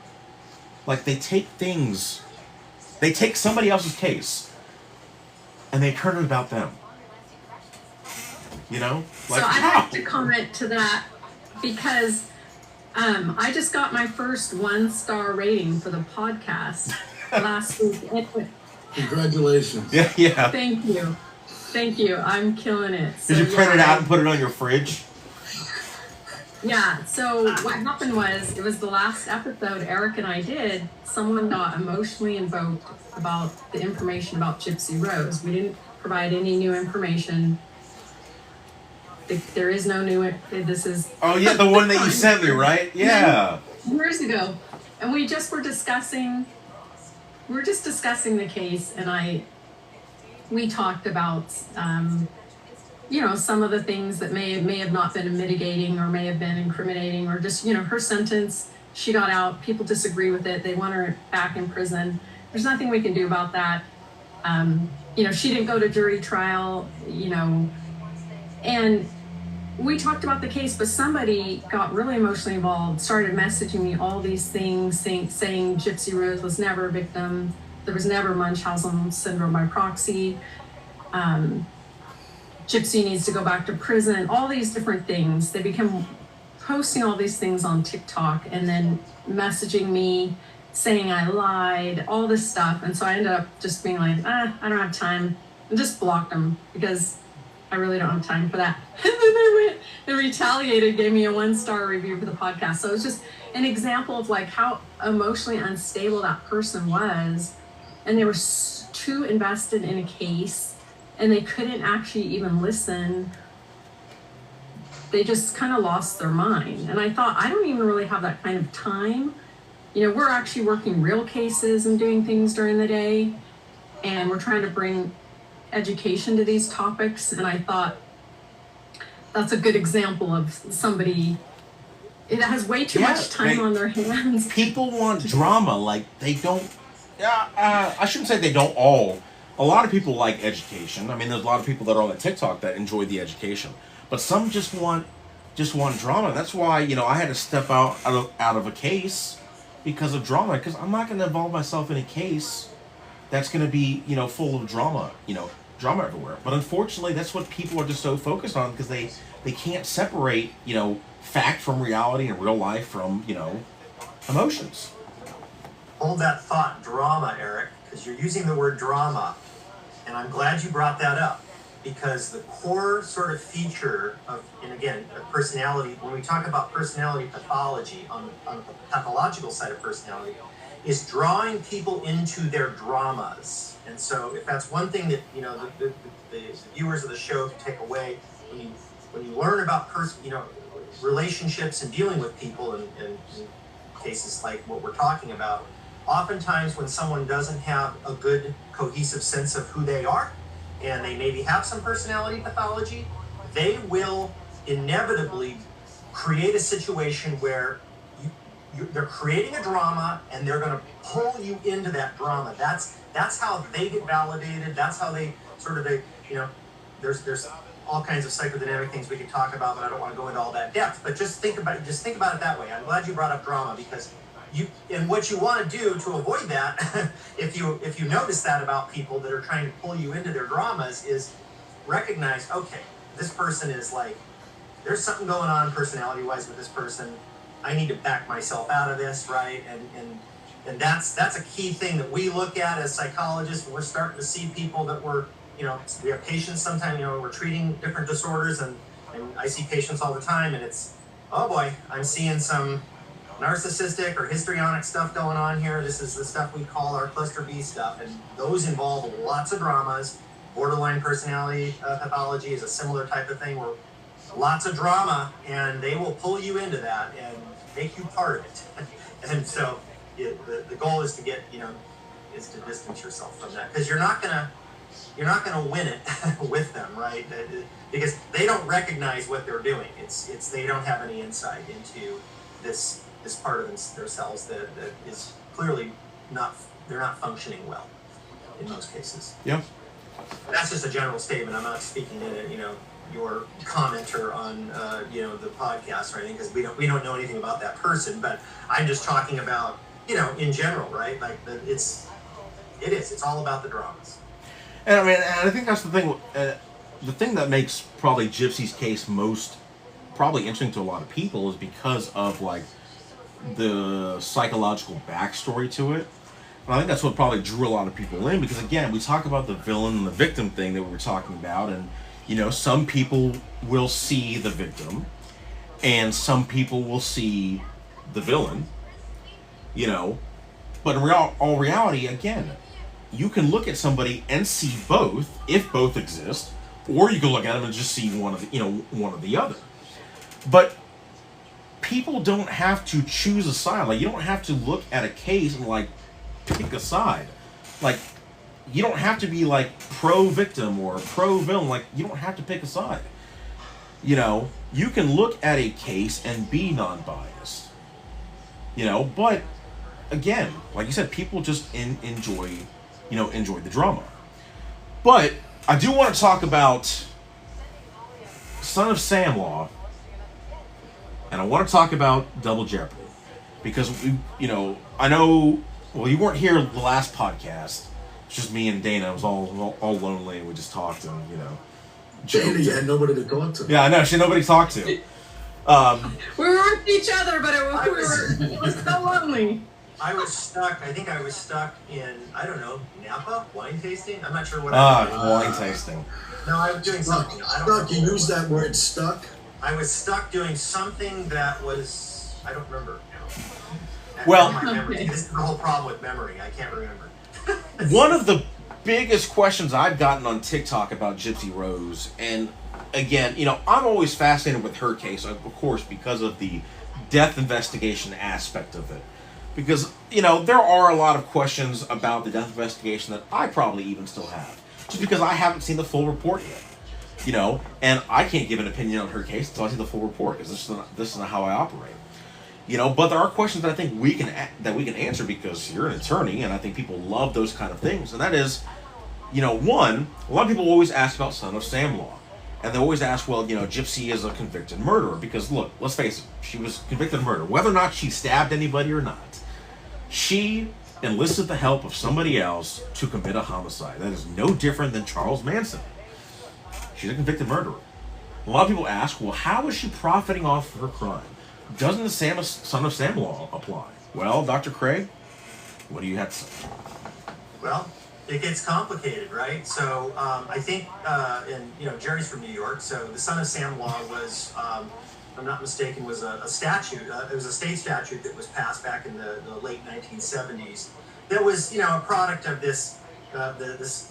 Like, they take somebody else's case and they turn it about them. You know? Like, so I'd like to comment to that, because I just got my first 1-star rating for the podcast last week. Congratulations. Yeah. Thank you. I'm killing it. So, did you print it out and put it on your fridge? Yeah, so what happened was, it was the last episode Eric and I did, someone got emotionally invoked about the information about Gypsy Rose. We didn't provide any new information. There is no new, this is... Oh yeah, the one that you sent me, right? Yeah. Years ago. And we just were discussing the case, and we talked about, some of the things that may have not been mitigating or may have been incriminating, or just, her sentence, she got out, people disagree with it, they want her back in prison. There's nothing we can do about that. She didn't go to jury trial, and we talked about the case, but somebody got really emotionally involved, started messaging me all these things, saying Gypsy Rose was never a victim, there was never Munchausen syndrome by proxy, Gypsy needs to go back to prison, all these different things. They become posting all these things on TikTok and then messaging me saying I lied, all this stuff. And so I ended up just being like, I don't have time, and just blocked them, because I really don't have time for that. And then they retaliated, gave me a 1-star review for the podcast. So it was just an example of like how emotionally unstable that person was. And they were too invested in a case, and they couldn't actually even listen. They just kind of lost their mind. And I thought, I don't even really have that kind of time. We're actually working real cases and doing things during the day, and we're trying to bring education to these topics. And I thought that's a good example of somebody, it has way too much time on their hands. People want drama. Like, they don't, I shouldn't say they don't all. A lot of people like education. I mean, there's a lot of people that are on the TikTok that enjoy the education, but some just want drama. That's why, I had to step out of a case because of drama, because I'm not going to involve myself in a case that's going to be, full of drama, drama everywhere. But unfortunately, that's what people are just so focused on, because they can't separate, fact from reality and real life from, emotions. Hold that thought, drama, Eric, because you're using the word drama, and I'm glad you brought that up, because the core sort of feature of, and again, personality, when we talk about personality pathology, on the pathological side of personality, is drawing people into their dramas. And so if that's one thing that, the viewers of the show can take away, when you learn about relationships and dealing with people in cases like what we're talking about, oftentimes when someone doesn't have a good cohesive sense of who they are, and they maybe have some personality pathology, they will inevitably create a situation where they're creating a drama, and they're going to pull you into that drama. That's how they get validated. That's how they there's all kinds of psychodynamic things we could talk about, but I don't want to go into all that depth. But just think about it that way. I'm glad you brought up drama, because what you want to do to avoid that, if you notice that about people that are trying to pull you into their dramas, is recognize, okay, this person is like there's something going on personality-wise with this person. I need to back myself out of this, right? And that's a key thing that we look at as psychologists. We're starting to see people that we have patients sometimes, we're treating different disorders, and I see patients all the time, and it's, oh boy, I'm seeing some narcissistic or histrionic stuff going on here. This is the stuff we call our cluster B stuff, and those involve lots of dramas. Borderline personality pathology is a similar type of thing where lots of drama, and they will pull you into that and make you part of it. And so the goal is to is to distance yourself from that, because you're not gonna win it with them, right? Because they don't recognize what they're doing. It's they don't have any insight into this part of themselves that is clearly they're not functioning well in most cases. Yeah. That's just a general statement. I'm not speaking to your commenter on the podcast or anything, because we don't know anything about that person. But I'm just talking about in general, right? Like it's all about the dramas. And I think that's the thing. The thing that makes probably Gypsy's case most probably interesting to a lot of people is because of like the psychological backstory to it. And I think that's what probably drew a lot of people in, because again, we talk about the villain and the victim thing that we were talking about, and some people will see the victim and some people will see the villain, but in all reality, again, you can look at somebody and see both, if both exist, or you can look at them and just see one of the other. But people don't have to choose a side. Like, you don't have to look at a case and like pick a side. Like, you don't have to be like pro-victim or pro-villain. Like, you don't have to pick a side. You can look at a case and be non-biased. But again, like you said, people just enjoy the drama. But I do want to talk about Son of Sam Law, and I want to talk about Double Jeopardy, because I know. Well, you weren't here the last podcast. It's just me and Dana. It was all lonely, and we just talked and joked. Dana, you had nobody to talk to. Yeah, I know. She had nobody to talk to. We were with each other, but it was so lonely. I was stuck. I think I was stuck in, I don't know, Napa wine tasting. I'm not sure what. Wine tasting. No, I was doing something. You used that word stuck. I was stuck doing something that was, I don't remember now. Well, my memory. This is the whole problem with memory. I can't remember. One of the biggest questions I've gotten on TikTok about Gypsy Rose, and again, I'm always fascinated with her case, of course, because of the death investigation aspect of it. Because, there are a lot of questions about the death investigation that I probably even still have, just because I haven't seen the full report yet. And I can't give an opinion on her case until I see the full report, because this is not how I operate. But there are questions that I think we can answer, because you're an attorney, and I think people love those kind of things. And that is, one, a lot of people always ask about Son of Sam Law. And they always ask, well, Gypsy is a convicted murderer. Because, look, let's face it, she was convicted of murder. Whether or not she stabbed anybody or not, she enlisted the help of somebody else to commit a homicide. That is no different than Charles Manson. She's a convicted murderer. A lot of people ask, well, how is she profiting off her crime? Doesn't the Son of Sam Law apply? Well, Dr. Craig, what do you have to say? Well, it gets complicated, right? So I think, Jerry's from New York, so the Son of Sam Law was, if I'm not mistaken, was a statute. It was a state statute that was passed back in the late 1970s. That was, a product of this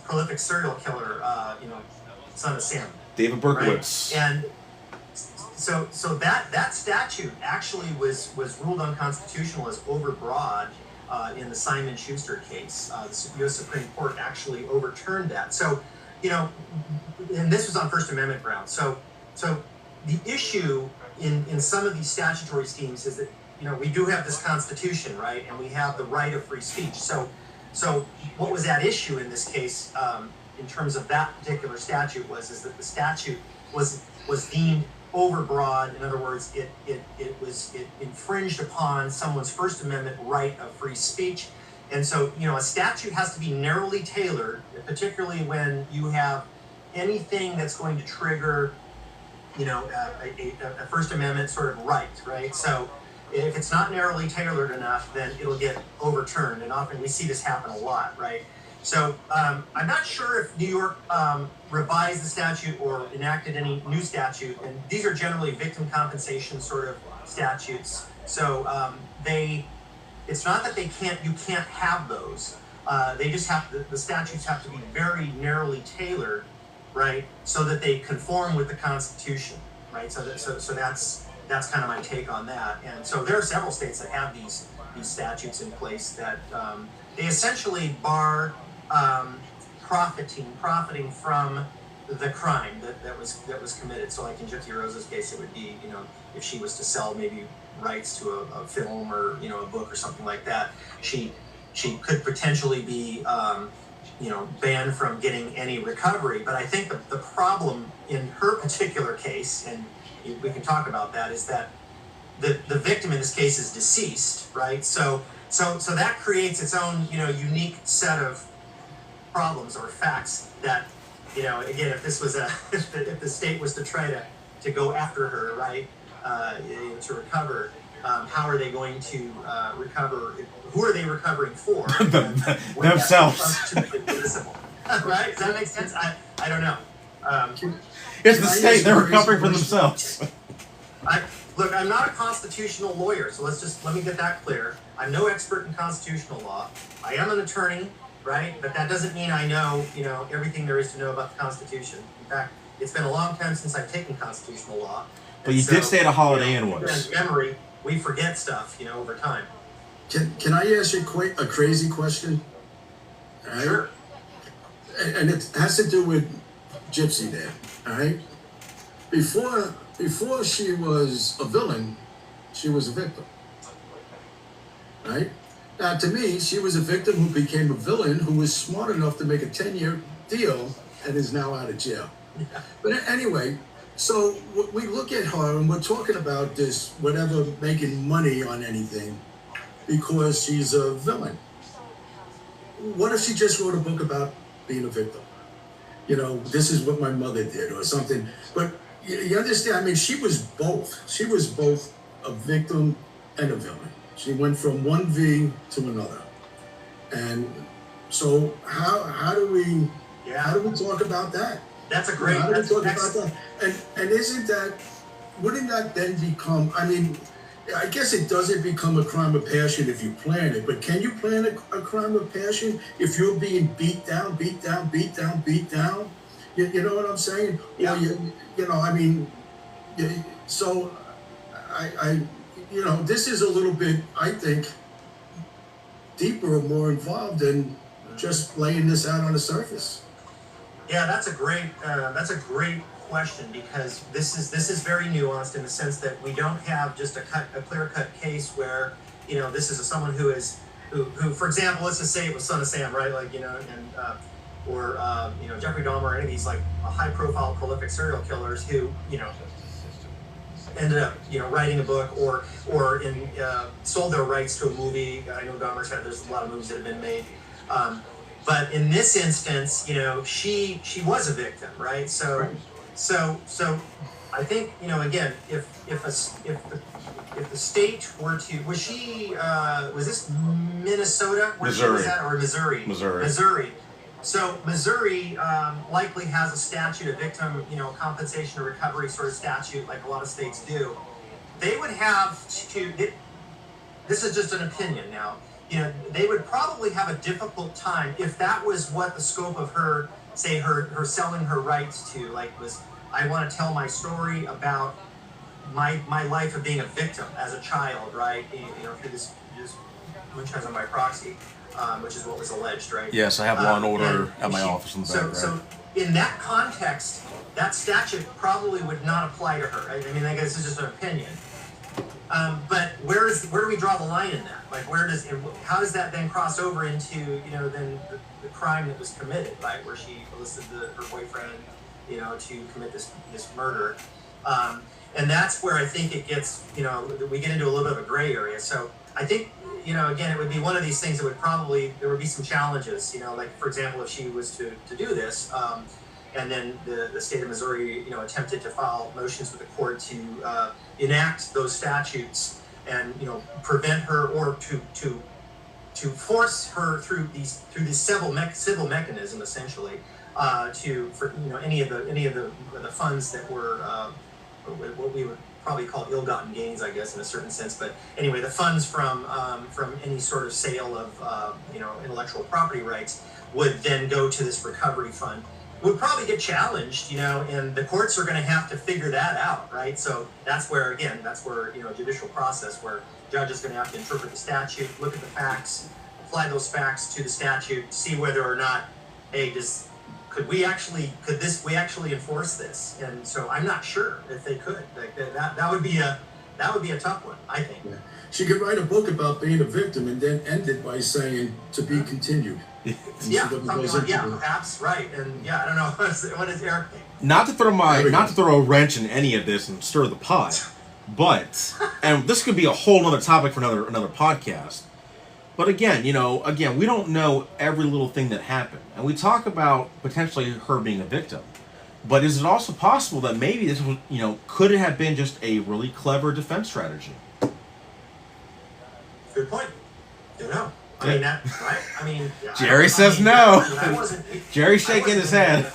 prolific serial killer, Son of Sam. David Berkowitz. Right? And so that statute actually was ruled unconstitutional as overbroad in the Simon Schuster case. The U.S. Supreme Court actually overturned that. So, and this was on First Amendment grounds. So the issue in some of these statutory schemes is that, we do have this Constitution, right? And we have the right of free speech. So what was at issue in this case, in terms of that particular statute, is that the statute was deemed overbroad. In other words, it infringed upon someone's First Amendment right of free speech. And so, a statute has to be narrowly tailored, particularly when you have anything that's going to trigger a First Amendment sort of right? So if it's not narrowly tailored enough, then it'll get overturned, and often we see this happen a lot, right? So I'm not sure if New York revised the statute or enacted any new statute, and these are generally victim compensation sort of statutes. So it's not that you can't have those. They just the statutes have to be very narrowly tailored, right, so that they conform with the Constitution, right? So that's kind of my take on that. And so there are several states that have these statutes in place that they essentially bar profiting from the crime that was committed. So like in Gypsy Rose's case, it would be, if she was to sell maybe rights to a film or a book or something like that, she could potentially be banned from getting any recovery. But I think the problem in her particular case, and we can talk about that, is that the victim in this case is deceased, right? So that creates its own unique set of problems or facts that again, if this was if the state was to try to go after her, right, to recover, how are they going to recover? Who are they recovering for? Themselves. Right? Does that make sense? I don't know. It's the state. They're recovering for themselves. Look, I'm not a constitutional lawyer, so let me get that clear. I'm no expert in constitutional law. I am an attorney, right? But that doesn't mean I know, everything there is to know about the Constitution. In fact, it's been a long time since I've taken constitutional law. But you did stay at a Holiday Inn once. Memory, we forget stuff, over time. Can I ask you a crazy question? All right? Sure. And it has to do with Gypsy there, all right? Before she was a villain, she was a victim, right? Now, to me, she was a victim who became a villain who was smart enough to make a 10-year deal and is now out of jail. Yeah. But anyway, so we look at her and we're talking about this, whatever, making money on anything because she's a villain. What if she just wrote a book about being a victim? This is what my mother did or something. But you understand, I mean, she was both. She was both a victim and a villain. She went from one V to another. And so how do we talk about that? That's a great, how do we talk about that? And wouldn't that then become, I mean, I guess it doesn't become a crime of passion if you plan it, but can you plan a crime of passion if you're being beat down? You know what I'm saying? Yeah. Or I mean, so I this is a little bit, I think, deeper or more involved than just laying this out on the surface. Yeah, that's a great question, because this is very nuanced in the sense that we don't have just a clear-cut case where this is someone who for example, let's just say it was Son of Sam, right? Like or Jeffrey Dahmer or any of these like high-profile prolific serial killers who ended up writing a book or sold their rights to a movie. I know there's a lot of movies that have been made. But in this instance, she was a victim, right? So I think, again, if the state were to, was this Minnesota? Missouri. Was that, or Missouri? Missouri. So Missouri likely has a statute, a victim, compensation or recovery sort of statute, like a lot of states do. They would have to. This is just an opinion now. They would probably have a difficult time if that was what the scope of her selling her rights to, was, I want to tell my story about my life of being a victim as a child, right? Through this Munchausen by proxy, which is what was alleged, right? Yes, I have Law and Order at my office in the background. So in that context, that statute probably would not apply to her. I mean, I guess it's just an opinion. But where do we draw the line in that? How does that then cross over into then the crime that was committed, right? Where she enlisted her boyfriend, to commit this murder, and that's where I think it gets, we get into a little bit of a gray area. So I think, again, it would be one of these things that there would be some challenges, like for example, if she was to do this, and then the state of Missouri, attempted to file motions with the court to enact those statutes and prevent her or to force her through this civil mechanism essentially for any of the funds that were what we would probably call ill-gotten gains, I guess, in a certain sense. But anyway, the funds from any sort of sale of intellectual property rights would then go to this recovery fund. Would probably get challenged, and the courts are going to have to figure that out, right? So that's where judicial process, where the judge is going to have to interpret the statute, look at the facts, apply those facts to the statute, see whether or not, hey, we actually enforce this? And so I'm not sure if they could. Like that would be a tough one, I think. Yeah. She could write a book about being a victim and then end it by saying to be continued. Perhaps, right. And I don't know what does Eric think? Not to throw a wrench in any of this and stir the pot, but and this could be a whole other topic for another podcast. But again, we don't know every little thing that happened, and we talk about potentially her being a victim. But is it also possible that maybe this was, could it have been just a really clever defense strategy? Good point. Don't know. I mean, right? I mean, Jerry says no. Jerry's shaking his head.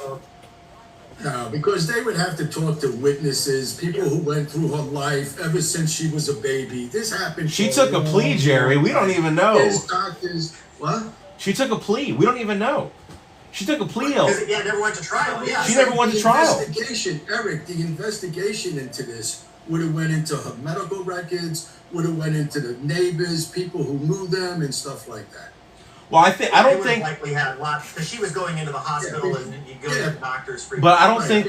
No, because they would have to talk to witnesses, people who went through her life ever since she was a baby. This happened. She took a plea, Jerry. We don't even know. There's doctors. What? She took a plea. We don't even know. She took a plea. Never went to trial. Yeah. She never went to trial. Eric, the investigation into this would have went into her medical records, would have went into the neighbors, people who knew them, and stuff like that. Well, I don't think likely had lots because she was going into the hospital and you go to the doctors. But I don't think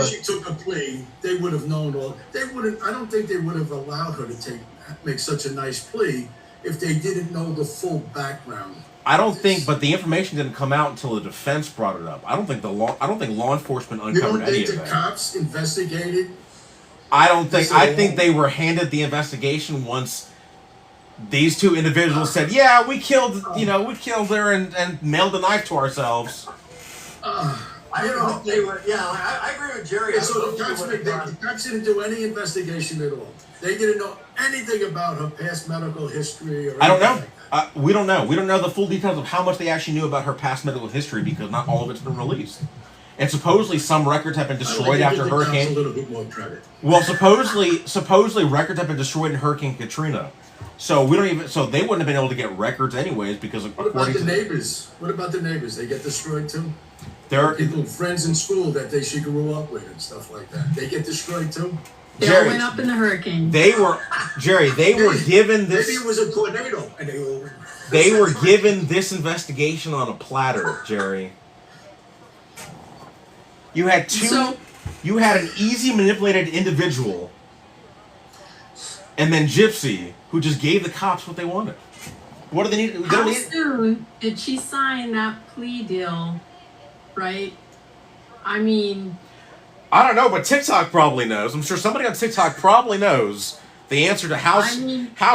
she took a plea. They would have known all. They wouldn't. I don't think they would have allowed her to make such a nice plea if they didn't know the full background. I don't think, but the information didn't come out until the defense brought it up. I don't think law enforcement uncovered any of that. You don't think the cops investigated? I don't think. I think they were handed the investigation once these two individuals said, "Yeah, we killed her and mailed the knife to ourselves." I agree with Jerry. So the cops didn't do any investigation at all. They didn't know anything about her past medical history. I don't know. We don't know. We don't know the full details of how much they actually knew about her past medical history because not all of it's been released. And supposedly some records have been destroyed after Hurricane. A little bit more credit. Well, supposedly records have been destroyed in Hurricane Katrina. So they wouldn't have been able to get records anyways because what about the neighbors? What about the neighbors? They get destroyed too? There are people, friends in school that she grew up with and stuff like that. They get destroyed too? They all went up in the hurricane. They were given this. Maybe it was a tornado, and they were given this investigation on a platter, Jerry. You had you had an easy manipulated individual, and then Gypsy, who just gave the cops what they wanted. What do they need? How soon did she sign that plea deal? Right? I mean, I don't know, but TikTok probably knows. I'm sure somebody on TikTok probably knows the answer to how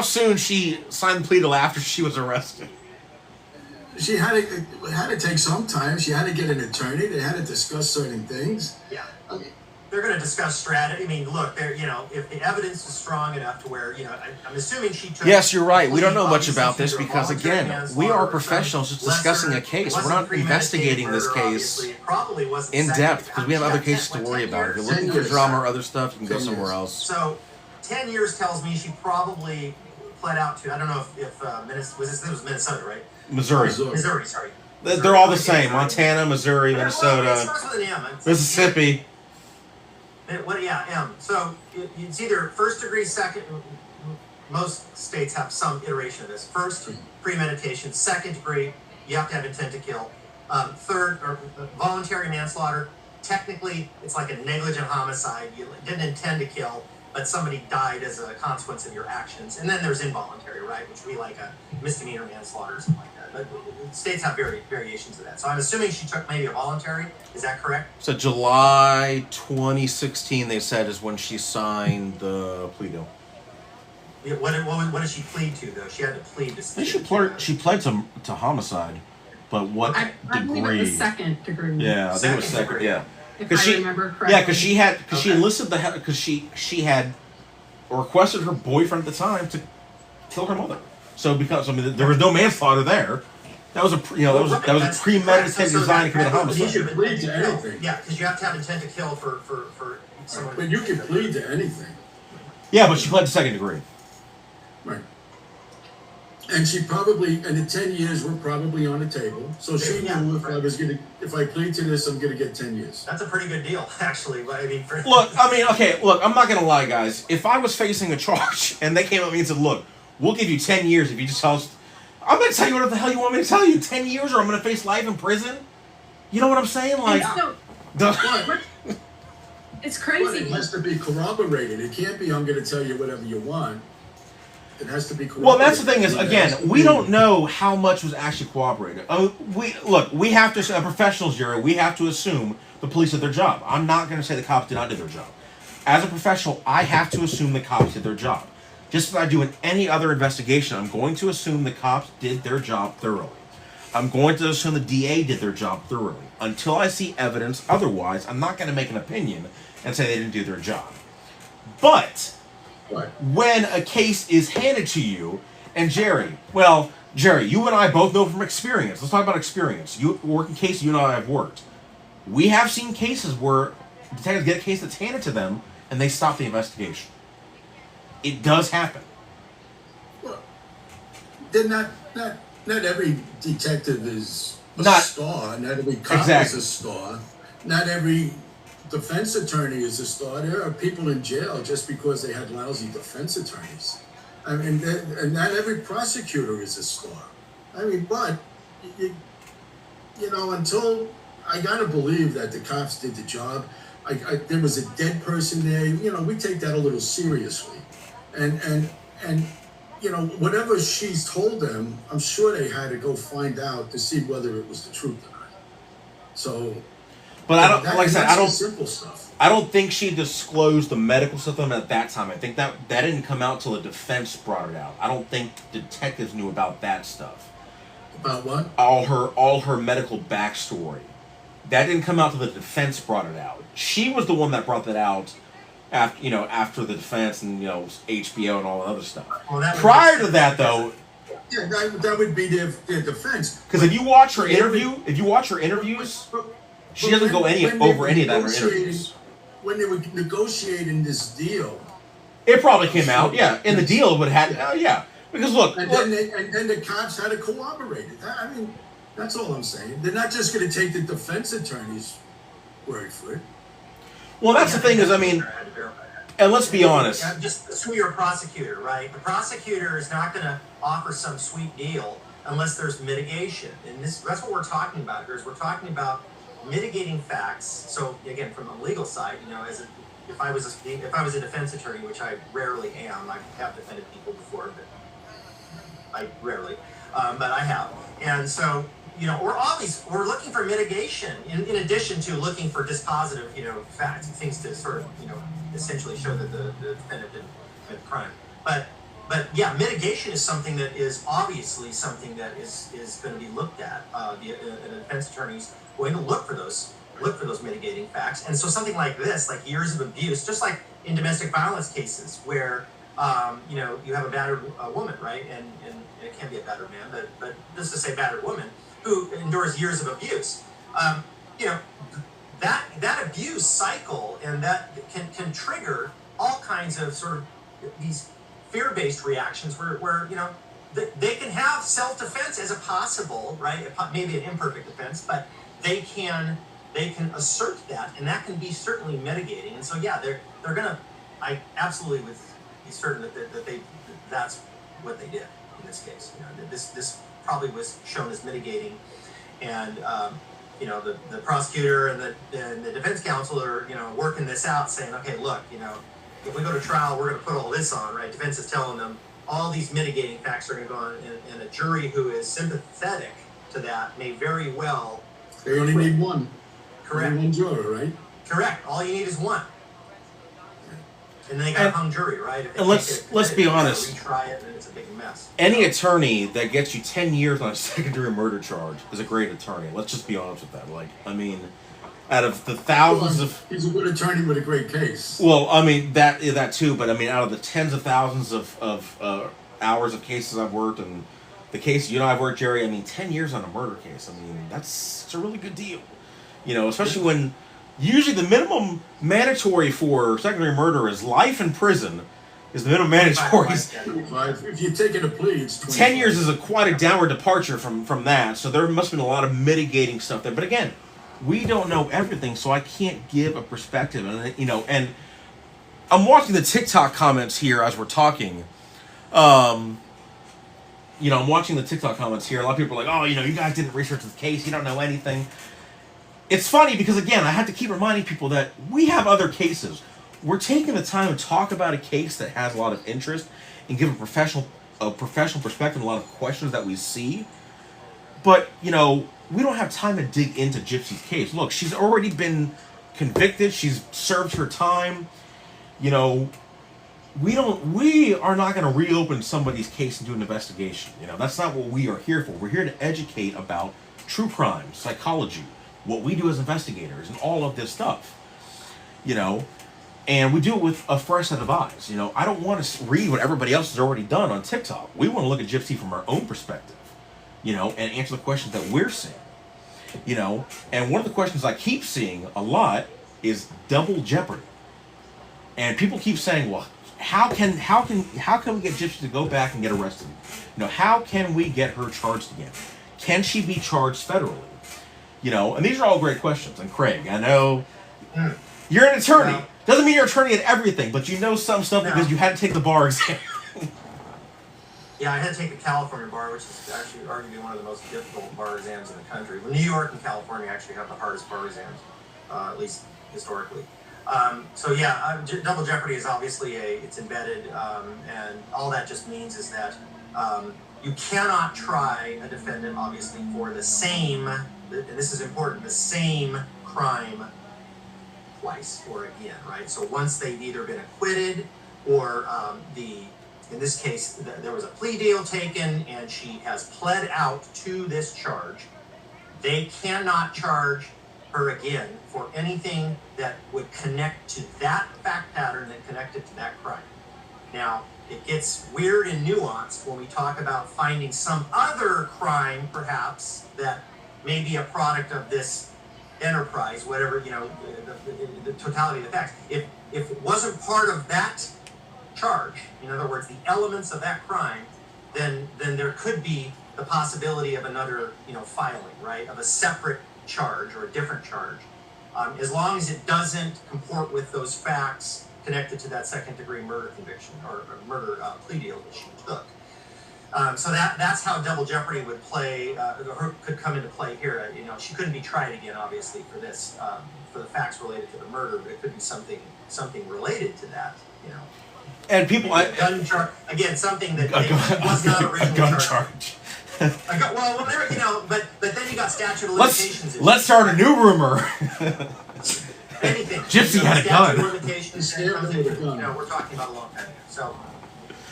soon she signed the plea deal after she was arrested. She had to take some time. She had to get an attorney. They had to discuss certain things. Yeah, I mean, they're going to discuss strategy. I mean, look, if the evidence is strong enough to where I'm assuming she took. Yes, you're right. We don't know much about this because again, we are professionals just discussing a case. We're not investigating this case in depth because we have other cases to worry about. If you're looking for drama or other stuff, you can go somewhere else. So, 10 years tells me she probably pled out to. I don't know if Minnesota, right? Missouri, sorry. They're all the same. Montana, Missouri, Minnesota, it starts with an M. Mississippi. M. So it's either first degree, second. Most states have some iteration of this. First, premeditation. Second degree, you have to have intent to kill. Third, or voluntary manslaughter. Technically, it's like a negligent homicide. You didn't intend to kill, but somebody died as a consequence of your actions. And then there's involuntary, right, which would be like a misdemeanor manslaughter or something like that. But states have variations of that. So I'm assuming she took maybe a voluntary. Is that correct? So July 2016, they said, is when she signed the plea deal. Yeah, what did she plead to, though? She had to plead to. She pled to homicide, but what I degree? believe it was second degree. Yeah, I think it was second. Yeah. if I remember correctly. Yeah, because she enlisted because she had requested her boyfriend at the time to kill her mother. So because there was no manslaughter there. That was a that was a premeditated design to commit a homicide. You can plead to anything. Yeah, because you have to have intent to kill for someone. But you can plead to anything. Yeah, but she pled to second degree. Right. And she probably, and the 10 years were probably on the table. So she knew if I plead to this, I'm gonna get 10 years. That's a pretty good deal, actually. I mean, Look, I'm not gonna lie, guys. If I was facing a charge and they came up to me and said, "Look, we'll give you 10 years if you just tell us," I'm gonna tell you what the hell you want me to tell you. 10 years, or I'm gonna face life in prison. You know what I'm saying? Like, It's But crazy. it has to be corroborated. It can't be, I'm gonna tell you whatever you want. It has to be corroborated. well, that's the thing is, again, we don't know how much was actually corroborated. We have to, as professionals, Jerry, we have to assume the police did their job. I'm not going to say the cops did not do their job. As a professional, I have to assume the cops did their job. Just as I do in any other investigation, I'm going to assume the cops did their job thoroughly. I'm going to assume the DA did their job thoroughly. Until I see evidence otherwise, I'm not going to make an opinion and say they didn't do their job. But when a case is handed to you, and Jerry, you and I both know from experience. Let's talk about experience. You work in cases, you and I have worked. We have seen cases where detectives get a case that's handed to them and they stop the investigation. It does happen. Well, then not every detective is a star. Not every cop is a star. Not every defense attorney is a star. There are people in jail just because they had lousy defense attorneys. I mean, and not every prosecutor is a star. I mean, but until I gotta believe that the cops did the job. There was a dead person there. We take that a little seriously, and whatever she's told them, I'm sure they had to go find out to see whether it was the truth or not. So. But I don't, like I said, I don't. Simple stuff. I don't think she disclosed the medical stuff at that time. I think that didn't come out till the defense brought it out. I don't think detectives knew about that stuff. About what? All her medical backstory. That didn't come out till the defense brought it out. She was the one that brought that out after the defense and HBO and all the other stuff. Well, prior to that, though. Yeah, that would be their defense. Because if you watch her interviews. She doesn't go over any of that in her interviews. When they were negotiating this deal, it probably came out. Yeah, in the deal it would have had. Yeah, because look, then the cops had to corroborate it. I mean, that's all I'm saying. They're not just going to take the defense attorney's word for it. Well, that's the thing is, I mean, and let's be honest. Just assume you're a prosecutor, right? The prosecutor is not going to offer some sweet deal unless there's mitigation, and that's what we're talking about here. Is we're talking about mitigating facts. So again, from the legal side, if I was a defense attorney, which I rarely am, I have defended people before, but I rarely, but I have. And so we're looking for mitigation in addition to looking for dispositive facts and things to sort of essentially show that the defendant didn't commit the crime. But yeah, mitigation is something that is obviously something that is going to be looked at. A defense attorney's going to look for those mitigating facts. And so something like this, like years of abuse, just like in domestic violence cases where you have a battered woman, right? And it can be a battered man, but just to say battered woman who endures years of abuse. That abuse cycle and that can trigger all kinds of sort of these fear-based reactions where they can have self-defense as a possible, right? Maybe an imperfect defense, but they can assert that, and that can be certainly mitigating. And so yeah, they're gonna. I absolutely would be certain that that's what they did in this case. This probably was shown as mitigating, and the prosecutor and the defense counsel are working this out, saying, okay, look, if we go to trial, we're going to put all this on, right? Defense is telling them all these mitigating facts are going to go on, and a jury who is sympathetic to that may very well. They only need one. Correct. Only one juror, right? Correct. All you need is one. And then they got a hung jury, right? And let's be honest. Retry it, and it's a big mess. Any attorney that gets you 10 years on a second-degree murder charge is a great attorney. Let's just be honest with that. out of the thousands of... He's a good attorney with a great case. Well, I mean, that too, but I mean, out of the tens of thousands of hours of cases I've worked, and the case I've worked, Jerry, I mean, 10 years on a murder case, I mean, it's a really good deal. Especially when usually the minimum mandatory for secondary murder is life in prison, is the minimum mandatory. If you take it a plea, it's 25. 10 years is quite a downward departure from that, so there must have been a lot of mitigating stuff there. But again, we don't know everything, so I can't give a perspective. And I'm watching the TikTok comments here as we're talking. I'm watching the TikTok comments here. A lot of people are like, oh, you guys didn't research the case. You don't know anything. It's funny because, again, I have to keep reminding people that we have other cases. We're taking the time to talk about a case that has a lot of interest and give a professional perspective, a lot of questions that we see. But, we don't have time to dig into Gypsy's case. Look, she's already been convicted. She's served her time. We are not going to reopen somebody's case and do an investigation. That's not what we are here for. We're here to educate about true crime, psychology, what we do as investigators, and all of this stuff. And we do it with a fresh set of eyes. I don't want to read what everybody else has already done on TikTok. We want to look at Gypsy from our own perspective, and answer the questions that we're seeing. And one of the questions I keep seeing a lot is double jeopardy. And people keep saying, well, how can we get Gypsy to go back and get arrested? How can we get her charged again? Can she be charged federally? And these are all great questions. And Craig, I know you're an attorney. Well, doesn't mean you're an attorney at everything, but you know some stuff because you had to take the bar exam. Yeah, I had to take the California bar, which is actually arguably one of the most difficult bar exams in the country. Well, New York and California actually have the hardest bar exams, at least historically. Double jeopardy is obviously it's embedded, and all that just means is that you cannot try a defendant, obviously, for the same, and this is important, the same crime twice or again, right? So once they've either been acquitted or in this case, there was a plea deal taken and she has pled out to this charge, they cannot charge her again for anything that would connect to that fact pattern that connected to that crime. Now, it gets weird and nuanced when we talk about finding some other crime, perhaps, that may be a product of this enterprise, whatever, the totality of the facts. If it wasn't part of that charge, in other words, the elements of that crime, then there could be the possibility of another, filing, right, of a separate charge or a different charge, as long as it doesn't comport with those facts connected to that second-degree murder conviction or murder plea deal that she took. So that's how double jeopardy would play, could come into play here. She couldn't be tried again, obviously, for this, for the facts related to the murder, but it could be something related to that, And people, gun charge again, something that was not originally a gun charged. Well, there, but then you got statute of limitations. Let's start a new rumor. Anything. Gypsy had a gun. Statute of limitations. We're talking about a long time ago. So,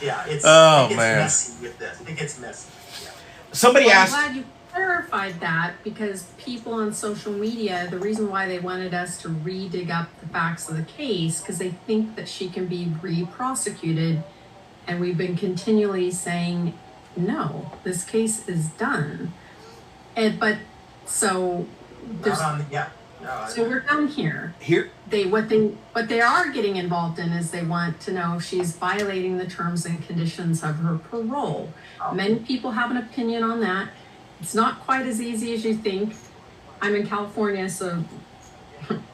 yeah, it gets messy with this. It gets messy. Yeah. Somebody asked. I'm glad you clarified that, because people on social media, the reason why they wanted us to re-dig up the facts of the case, because they think that she can be re-prosecuted, and we've been continually saying, no, this case is done. So we're done here. What they are getting involved in is they want to know if she's violating the terms and conditions of her parole. Many people have an opinion on that. It's not quite as easy as you think. I'm in California, so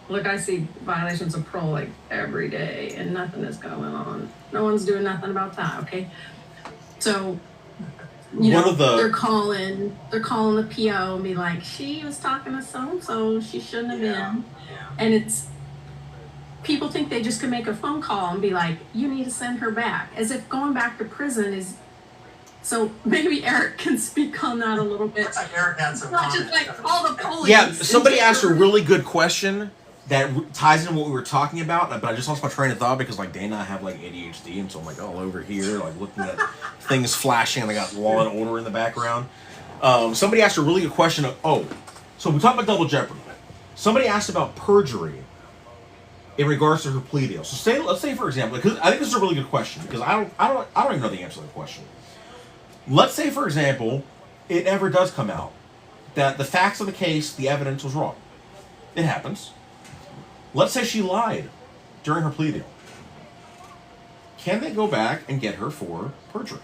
look, I see violations of parole like every day, and nothing is going on. No one's doing nothing about that, okay? So, they're calling the PO and be like, she was talking to so-and-so, she shouldn't have been. Yeah. And it's, people think they just can make a phone call and be like, you need to send her back, as if going back to prison is. So maybe Eric can speak on that a little bit. Looks like Eric had some not just like all the police. Yeah, somebody asked a really good question that ties into what we were talking about, but I just lost my train of thought because, like, Dana and I have, like, ADHD, and so I'm, like, all over here, like, looking at things flashing, and I got Law and Order in the background. Somebody asked a really good question so we talked about double jeopardy. Somebody asked about perjury in regards to her plea deal. So let's say for example, because I think this is a really good question because I don't even know the answer to the question. Let's say for example, it ever does come out that the facts of the case, the evidence was wrong. It happens. Let's say she lied during her plea deal. Can they go back and get her for perjury?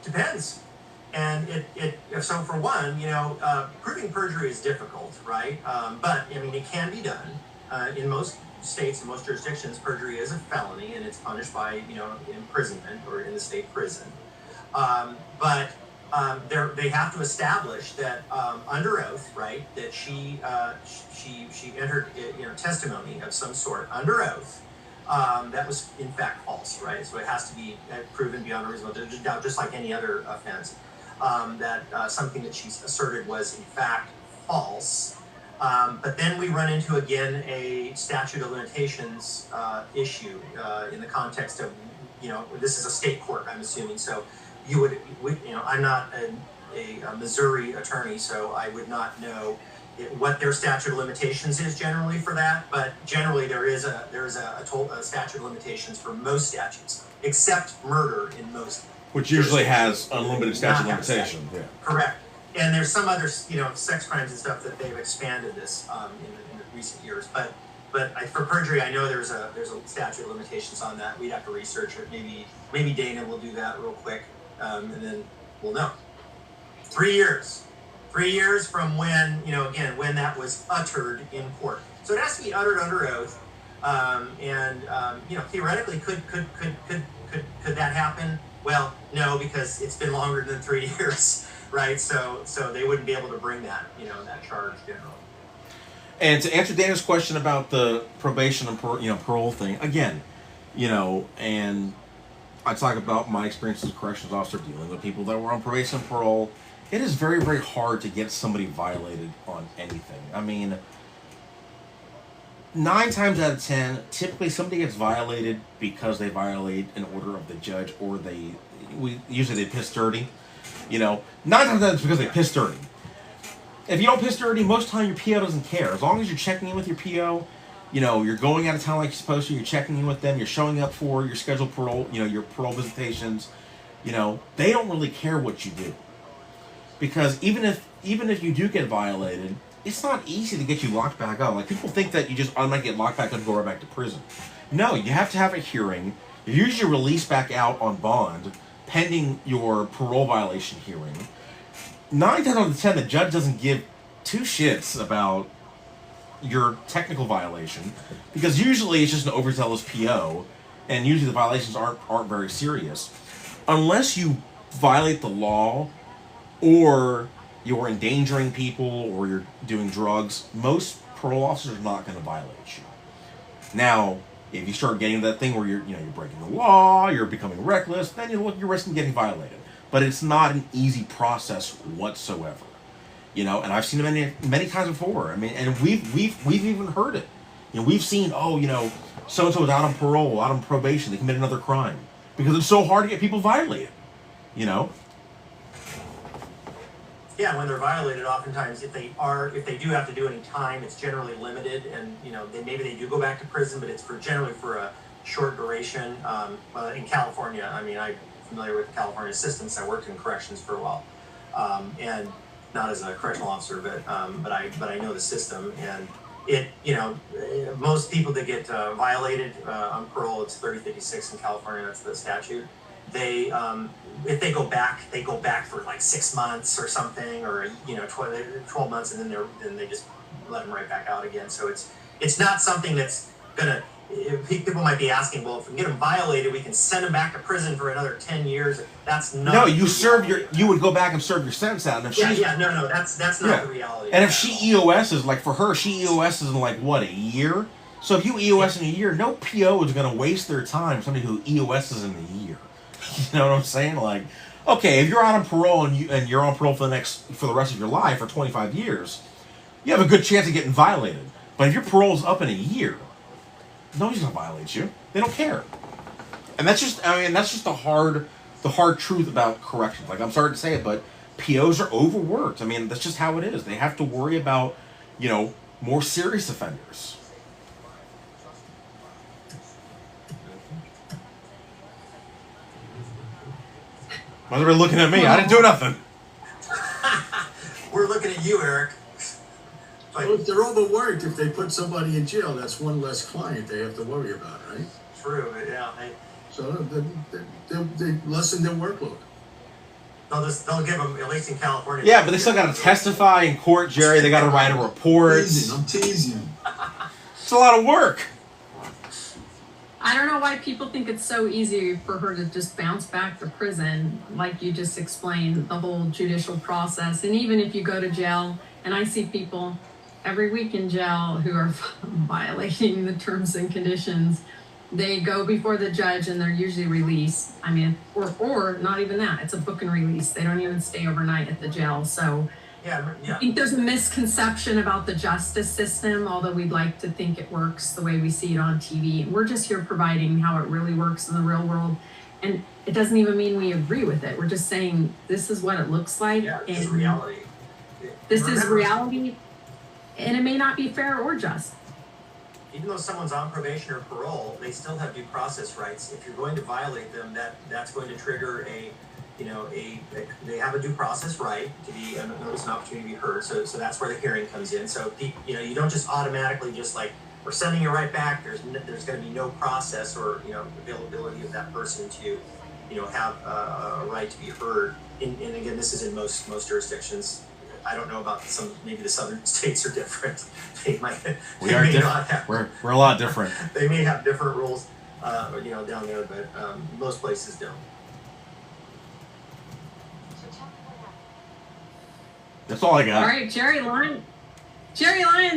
Depends. And so for one, proving perjury is difficult, right? But I mean, it can be done. In most states, in most jurisdictions, perjury is a felony and it's punished by, imprisonment or in the state prison. But they have to establish that under oath, right, that she entered, testimony of some sort under oath. That was in fact false, right? So it has to be proven beyond a reasonable doubt, just like any other offense. That something that she asserted was in fact false. But then we run into again a statute of limitations issue in the context of, this is a state court, I'm assuming. So I'm not a Missouri attorney, so I would not know what their statute of limitations is generally for that. But generally, there is a statute of limitations for most statutes, except murder in most. Which usually has unlimited statute of limitations. Yeah. Correct. And there's some other, sex crimes and stuff that they've expanded this in the recent years. But for perjury, I know there's a statute of limitations on that. We'd have to research it. Maybe Dana will do that real quick, and then we'll know. 3 years. 3 years from when, when that was uttered in court. So it has to be uttered under oath. Theoretically, could that happen? Well, no, because it's been longer than 3 years, right? So they wouldn't be able to bring that, that charge generally. And to answer Dana's question about the probation and parole thing, again, and I talk about my experience as a corrections officer dealing with people that were on probation and parole. It is very, very hard to get somebody violated on anything. I mean, 9 times out of 10, typically somebody gets violated because they violate an order of the judge, or usually they piss dirty. 9 times out of 10 it's because they piss dirty. If you don't piss dirty, most of the time your PO doesn't care. As long as you're checking in with your PO, you're going out of town like you're supposed to, you're checking in with them, you're showing up for your scheduled parole, your parole visitations, they don't really care what you do. Because even if you do get violated, it's not easy to get you locked back up. Like, people think that you just automatically get locked back up and go right back to prison. No, you have to have a hearing. You're usually released back out on bond pending your parole violation hearing. 9 times out of 10, the judge doesn't give 2 shits about your technical violation, because usually it's just an overzealous PO, and usually the violations aren't very serious. Unless you violate the law, or you're endangering people, or you're doing drugs, most parole officers are not going to violate you. Now, if you start getting that thing where you're breaking the law, you're becoming reckless, then you're risking getting violated. But it's not an easy process whatsoever. And I've seen it many times before. I mean, and we've even heard it. We've seen, so and so is out on parole, out on probation, they commit another crime, because it's so hard to get people violated. Yeah, when they're violated, oftentimes if they do have to do any time, it's generally limited, and maybe they do go back to prison, but it's generally for a short duration. In California, I mean, I'm familiar with the California systems. I worked in corrections for a while, and not as a correctional officer, but I know the system, and most people that get violated on parole, it's 3056 in California. That's the statute. They if they go back for like 6 months or something, or 12 months, and then they just let them right back out again. So it's not something that's gonna. People might be asking, well, if we get them violated, we can send them back to prison for another 10 years. That's not. No, you would go back and serve your sentence out. And if that's not the reality. And if she EOSs, like for her, she EOSs in like what, a year? So if you EOS in a year, no PO is gonna waste their time. Somebody who EOSs in a year. You know what I'm saying? Like, okay, if you're out on parole and you're on parole for the rest of your life, for 25 years, you have a good chance of getting violated. But if your parole's up in a year, nobody's gonna violate you. They don't care. And that's just the hard truth about corrections. Like, I'm sorry to say it, but POs are overworked. I mean, that's just how it is. They have to worry about, more serious offenders. Why are they looking at me? I didn't do nothing. We're looking at you, Eric. Well, if they're overworked, if they put somebody in jail, that's one less client they have to worry about, right? True, yeah. So they lessen their workload. They'll give them, at least in California. Yeah, but they still got to testify in court, Jerry. They got to write a report. I'm teasing. It's a lot of work. I don't know why people think it's so easy for her to just bounce back to prison, like you just explained, the whole judicial process. And even if you go to jail, and I see people every week in jail who are violating the terms and conditions, they go before the judge and they're usually released. I mean, or not even that. It's a book and release. They don't even stay overnight at the jail. So Yeah. I think there's a misconception about the justice system, although we'd like to think it works the way we see it on TV. We're just here providing how it really works in the real world. And it doesn't even mean we agree with it. We're just saying this is what it looks like. Yeah, this is and reality. This is reality, and it may not be fair or just. Even though someone's on probation or parole, they still have due process rights. If you're going to violate them, that's going to trigger they have a due process right to be notice an opportunity to be heard. So that's where the hearing comes in. So you don't just automatically just like we're sending you right back. There's going to be no process or availability of that person to have a right to be heard. And again, this is in most jurisdictions. I don't know about maybe the southern states are different. We are different. We're a lot different. They may have different rules, down there, but most places don't. That's all I got. All right, Jerry Lyons,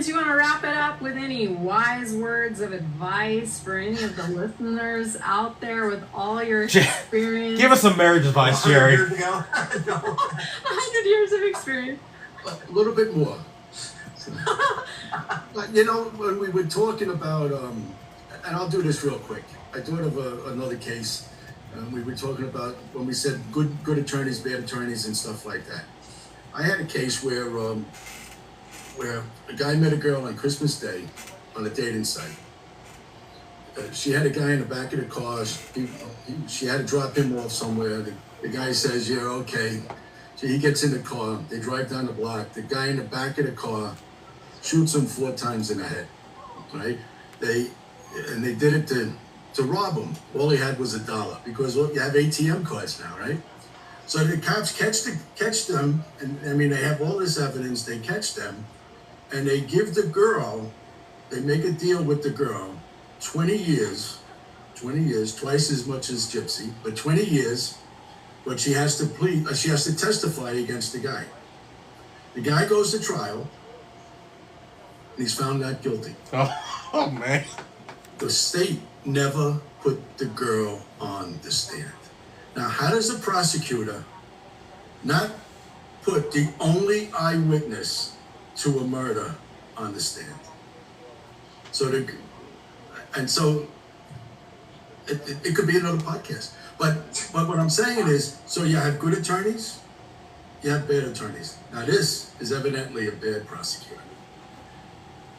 you want to wrap it up with any wise words of advice for any of the listeners out there with all your experience? Give us some marriage advice, Jerry. 100 years ago? No. 100 years of experience. A little bit more. When we were talking about, and I'll do this real quick. I thought of another case. We were talking about when we said good attorneys, bad attorneys, and stuff like that. I had a case where a guy met a girl on Christmas Day on a dating site. She had a guy in the back of the car. She had to drop him off somewhere. The guy says, "Yeah, okay." So he gets in the car. They drive down the block. The guy in the back of the car shoots him 4 times in the head. Right? They did it to rob him. All he had was $1 because you have ATM cards now, right? So the cops catch them, and they have all this evidence. They catch them, and they give the girl, they make a deal with the girl, 20 years, twice as much as Gypsy, but 20 years. But she has to testify against the guy. The guy goes to trial, and he's found not guilty. Oh man! The state never put the girl on the stand. Now, how does the prosecutor not put the only eyewitness to a murder on the stand? So it could be another podcast. But what I'm saying is, so you have good attorneys, you have bad attorneys. Now this is evidently a bad prosecutor.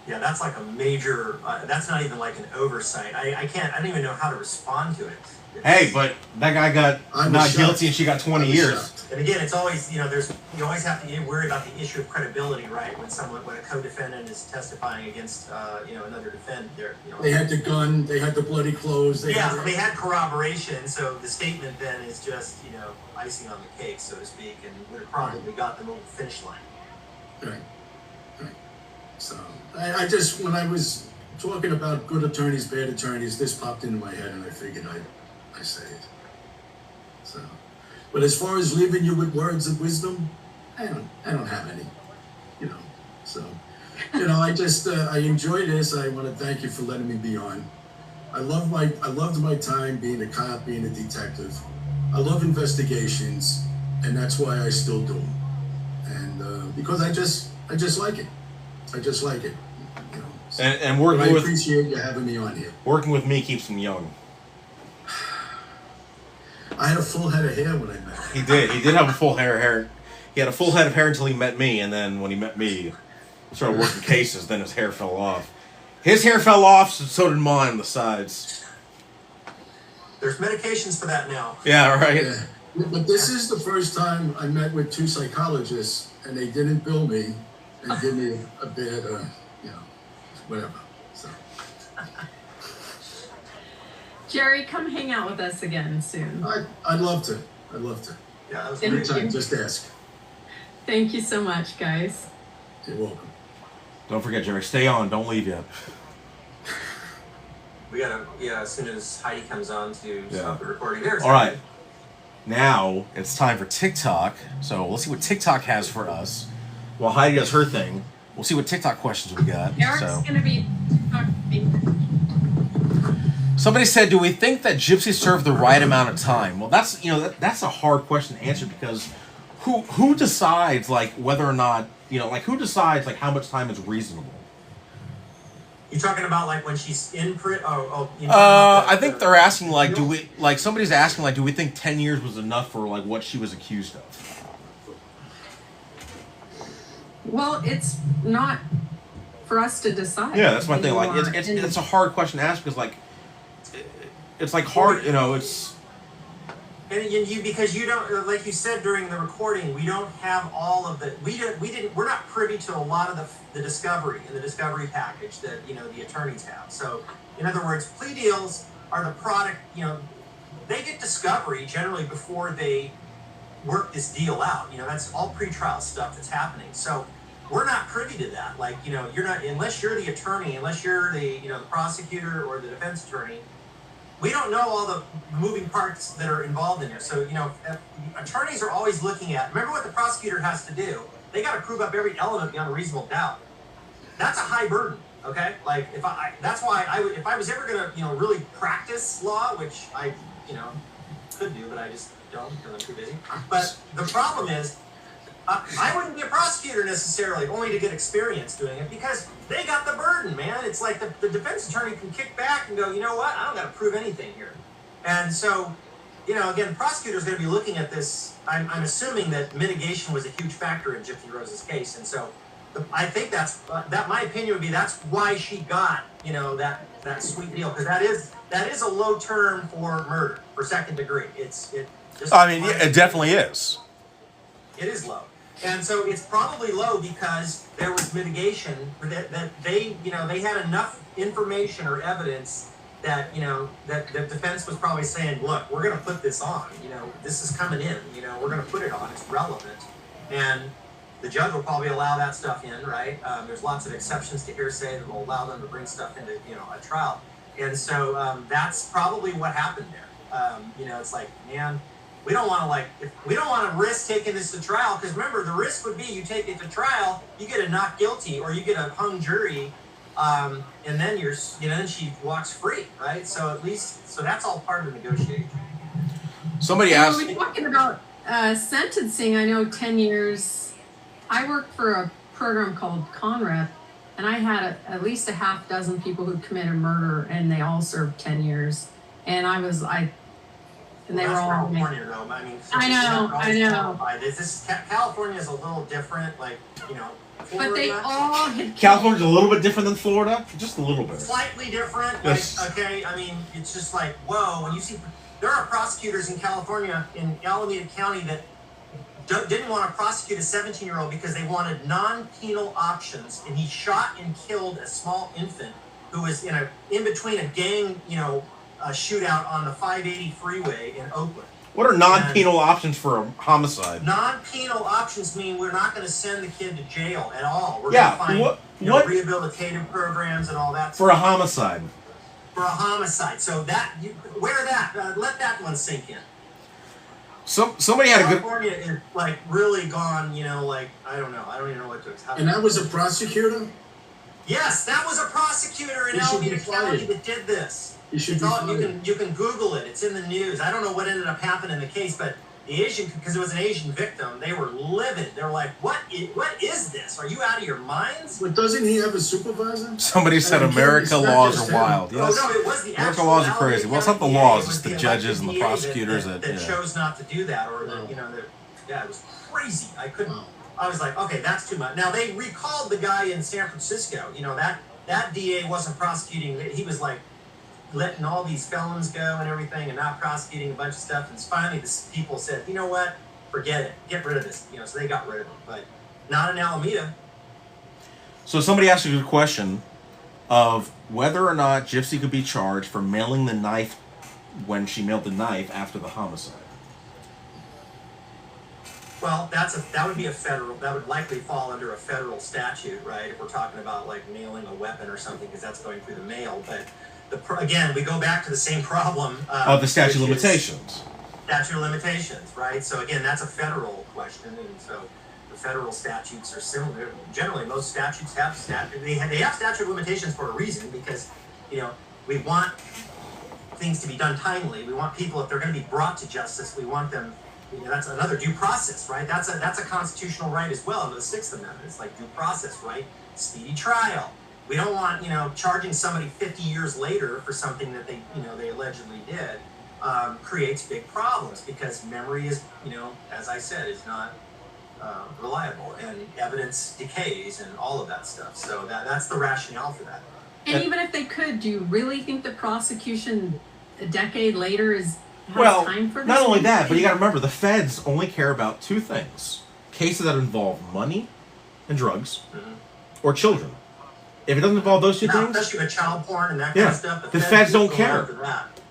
Yeah, that's like a major. That's not even like an oversight. I don't even know how to respond to it. Hey, but that guy got not guilty and she got 20 years. Shocked. And again, it's always you always have to worry about the issue of credibility, right? When a co-defendant is testifying against another defendant, They had the gun, they had the bloody clothes. They had corroboration, so the statement then is just icing on the cake, so to speak, and would have probably got them over the finish line. Right. So I just when I was talking about good attorneys, bad attorneys, this popped into my head, and I figured I say it. So, but as far as leaving you with words of wisdom, I don't have any. So I just I enjoy this. I want to thank you for letting me be on. I loved my time being a cop, being a detective. I love investigations, and that's why I still do them. And because I just like it. I just like it. So, And working I with appreciate you having me on here. Working with me keeps him young. I had a full head of hair when I met him. He did have a full head of hair. he had a full head of hair until he met me, and then when he met me, started working cases, then his hair fell off. His hair fell off, so did mine on the sides. There's medications for that now. Yeah, right. Yeah. But this is the first time I met with two psychologists, and they didn't bill me and give me a bad, whatever. So. Jerry, come hang out with us again soon. I'd love to. I'd love to. Yeah, that was Thank great. Anytime, you. just ask. Thank you so much, guys. You're welcome. Don't forget, Jerry, stay on. Don't leave yet. We gotta, as soon as Heidi comes on to stop the recording. There's All right. Now it's time for TikTok. So let's see what TikTok has for us. While Heidi does her thing, we'll see what TikTok questions we got. Eric's So going to be somebody said, "Do we think that gypsies serve the right amount of time?" Well, that's that's a hard question to answer because who decides like whether or not who decides like how much time is reasonable? You talking about like when she's in prison? I think they're asking like, somebody's asking like, do we think 10 years was enough for like what she was accused of? Well, it's not for us to decide. Yeah, that's my thing. Like, anymore. it's a hard question to ask because like, it's like hard, it's. And you because you don't, like you said during the recording, we don't have all of the we're not privy to a lot of the discovery in the discovery package that the attorneys have. So in other words, plea deals are the product. They get discovery generally before they work this deal out. That's all pretrial stuff that's happening. So we're not privy to that. Like you're not, unless you're the attorney, unless you're the the prosecutor or the defense attorney. We don't know all the moving parts that are involved in here. So, attorneys are always looking at, remember what the prosecutor has to do. They got to prove up every element beyond a reasonable doubt. That's a high burden, okay? Like, that's why if I was ever going to, really practice law, which I, could do, but I just don't because I'm too busy. But the problem is, I wouldn't be a prosecutor necessarily, only to get experience doing it, because they got the burden, man. It's like the defense attorney can kick back and go, you know what, I don't got to prove anything here. And so, again, the prosecutor's going to be looking at this. I'm assuming that mitigation was a huge factor in Gypsy Rose's case. And so I think that my opinion would be that's why she got, that sweet deal. Because that is a low term for murder, for second degree. It definitely is. It is low. And so it's probably low because there was mitigation that they had enough information or evidence that, that the defense was probably saying, look, we're going to put this on, this is coming in, we're going to put it on, it's relevant. And the judge will probably allow that stuff in, right? There's lots of exceptions to hearsay that will allow them to bring stuff into, a trial. And so that's probably what happened there. It's like, man, we don't want to risk taking this to trial because remember the risk would be you take it to trial, you get a not guilty or you get a hung jury, and then then she walks free, right? So that's all part of the negotiation. Somebody asked. We're talking about sentencing. I know 10 years. I worked for a program called ConRep, and I had at least a half dozen people who committed murder, and they all served 10 years. And And they were all California, though. I mean, I know. California is a little different, like Florida. But they all had California's a little bit different than Florida, just a little bit. Slightly different. Yes. Like, okay, I mean, it's just like whoa. When you see, there are prosecutors in California in Alameda County that didn't want to prosecute a 17-year-old because they wanted non-penal options, and he shot and killed a small infant who was in between a gang, a shootout on the 580 freeway in Oakland. What are non-penal options for a homicide? Non-penal options mean we're not going to send the kid to jail at all. We're going to find rehabilitative programs and all that. For a homicide. For a homicide. So let that one sink in. Somebody had a good. California is like really gone. Like I don't know. I don't even know what to expect. And that was a prosecutor? Yes, that was a prosecutor in Alameda County that did this. You should be fired. You can Google it. It's in the news. I don't know what ended up happening in the case, but the Asian, because it was an Asian victim, they were livid. They were like, "What is this? Are you out of your minds?" But doesn't he have a supervisor? Somebody said America laws are wild. Yes. Oh no, it was the America laws are crazy. Well, it's not the laws; it's the elected judges and the DA prosecutors that that chose not to do that, or that it was crazy. I couldn't. Wow. I was like, okay, that's too much. Now they recalled the guy in San Francisco. You know, that DA wasn't prosecuting. He was like letting all these felons go and everything, and not prosecuting a bunch of stuff. And finally, the people said, you know what, forget it, get rid of this. You know, so they got rid of him, but not in Alameda. So somebody asked a good question of whether or not Gypsy could be charged for mailing the knife when she mailed the knife after the homicide. Well, that would be that would likely fall under a federal statute, right? If we're talking about like mailing a weapon or something, because that's going through the mail. But again, we go back to the same problem of the statute of limitations. Statute of limitations, right? So again, that's a federal question, and so the federal statutes are similar. Generally, most statutes have they have statute of limitations for a reason, because we want things to be done timely. We want people, if they're going to be brought to justice, we want them. That's another due process, right? That's a constitutional right as well under the Sixth Amendment. It's like due process, right? Speedy trial. We don't want charging somebody 50 years later for something that they allegedly did. Creates big problems, because memory is, as I said, is not reliable, and evidence decays and all of that stuff. So that's the rationale for that. And even if they could, do you really think the prosecution a decade later has time for this? Not only that, but you got to remember, the feds only care about two things: cases that involve money and drugs, or children. If it doesn't involve those two things, especially with child porn and that kind of stuff, the feds don't care.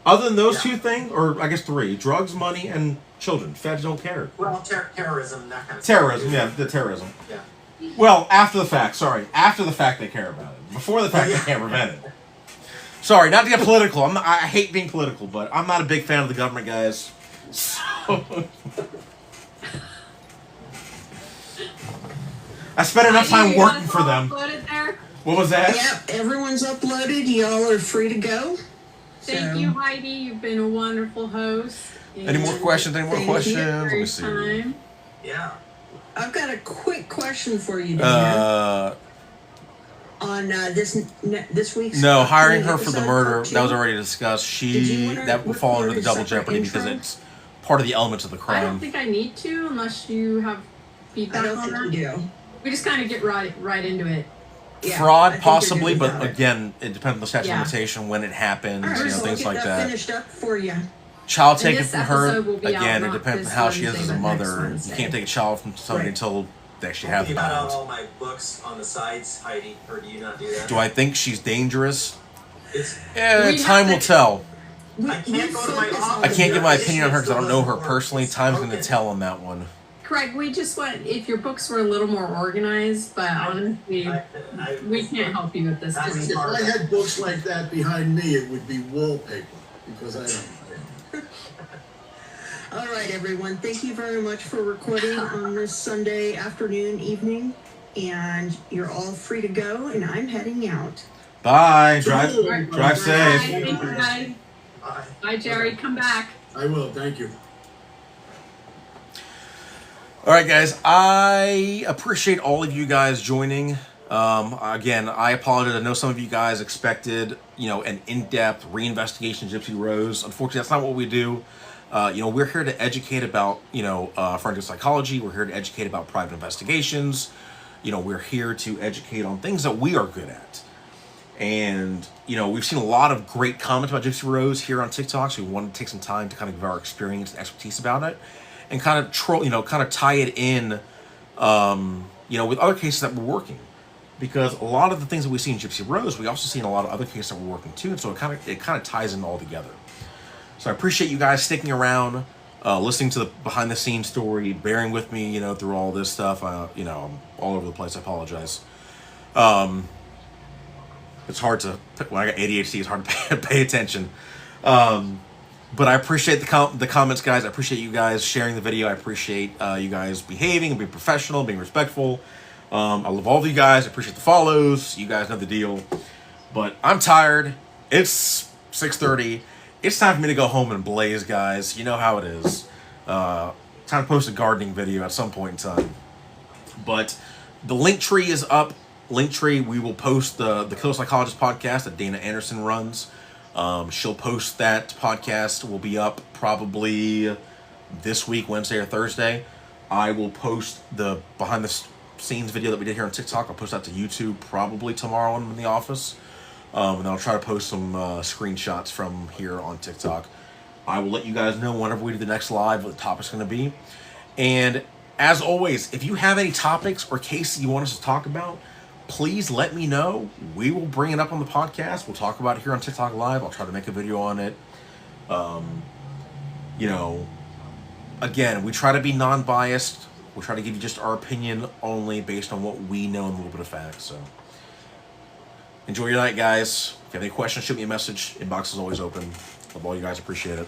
Other than those two things, or I guess three: drugs, money, and children. Feds don't care. Well, terrorism, that kind of terrorism, stuff. the terrorism. Yeah. Well, after the fact, after the fact they care about it. Before the fact they can't prevent it. Sorry, not to get political. I hate being political, but I'm not a big fan of the government, guys. So I spent enough time working for them. What was that? Yep, everyone's uploaded. Y'all are free to go. Thank you, Heidi. You've been a wonderful host. Any more questions? Let me see. Yeah. I've got a quick question for you, Dana. On this week's... No, hiring her for the murder, that was already discussed. That would fall under the double jeopardy because it's part of the elements of the crime. I don't think I need to, unless you have feedback on that. I don't think you do. We just kind of get right into it. Yeah, fraud, possibly, but again, it depends on the statute of limitation, when it happens, right, things like that. Finished up for you. Child taken from her, again, it not depends on this how she is Wednesday, as a but mother. next You can't take a child from somebody until they actually have the You got child. all my books on the sides, Heidi, or do you not do that? Do I think she's dangerous? It's, time will tell. I can't go to my office. I can't give my opinion on her because I don't know her personally. Time's going to tell on that one. Craig, we just want, if your books were a little more organized, but honestly, we can't help you with this. If I had books like that behind me, it would be wallpaper, because I don't. All right, everyone. Thank you very much for recording on this Sunday afternoon, evening. And you're all free to go, and I'm heading out. Bye. Drive Bye. safe. Thank you, guys. Bye, Jerry. Come back. I will. Thank you. All right, guys. I appreciate all of you guys joining. Again, I apologize. I know some of you guys expected, an in-depth reinvestigation of Gypsy Rose. Unfortunately, that's not what we do. We're here to educate about, forensic psychology. We're here to educate about private investigations. We're here to educate on things that we are good at. And, we've seen a lot of great comments about Gypsy Rose here on TikTok, so we wanted to take some time to kind of give our experience and expertise about it. And kind of tie it in, with other cases that we're working, because a lot of the things that we see in Gypsy Rose, we also see in a lot of other cases that we're working too, and so it kind of ties in all together. So I appreciate you guys sticking around, listening to the behind the scenes story, bearing with me, through all this stuff. I'm all over the place. I apologize. It's hard to, when I got ADHD, it's hard to pay attention. But I appreciate the comments, guys. I appreciate you guys sharing the video. I appreciate you guys behaving and being professional, being respectful. I love all of you guys. I appreciate the follows. You guys know the deal. But I'm tired. It's 6:30. It's time for me to go home and blaze, guys. You know how it is. Time to post a gardening video at some point in time. But the link tree is up. Linktree, we will post the Killer Psychologist podcast that Dana Anderson runs. She'll post that podcast. Will be up probably this week, Wednesday or Thursday. I will post the behind the scenes video that we did here on TikTok. I'll post that to YouTube probably tomorrow when I'm in the office. And then I'll try to post some screenshots from here on TikTok. I will let you guys know whenever we do the next live what the topic's going to be. And as always, if you have any topics or cases you want us to talk about, please let me know. We will bring it up on the podcast. We'll talk about it here on TikTok Live. I'll try to make a video on it. You know, again, we try to be non-biased. We try to give you just our opinion only based on what we know and a little bit of facts. So, enjoy your night, guys. If you have any questions, shoot me a message. Inbox is always open. Love all you guys. Appreciate it.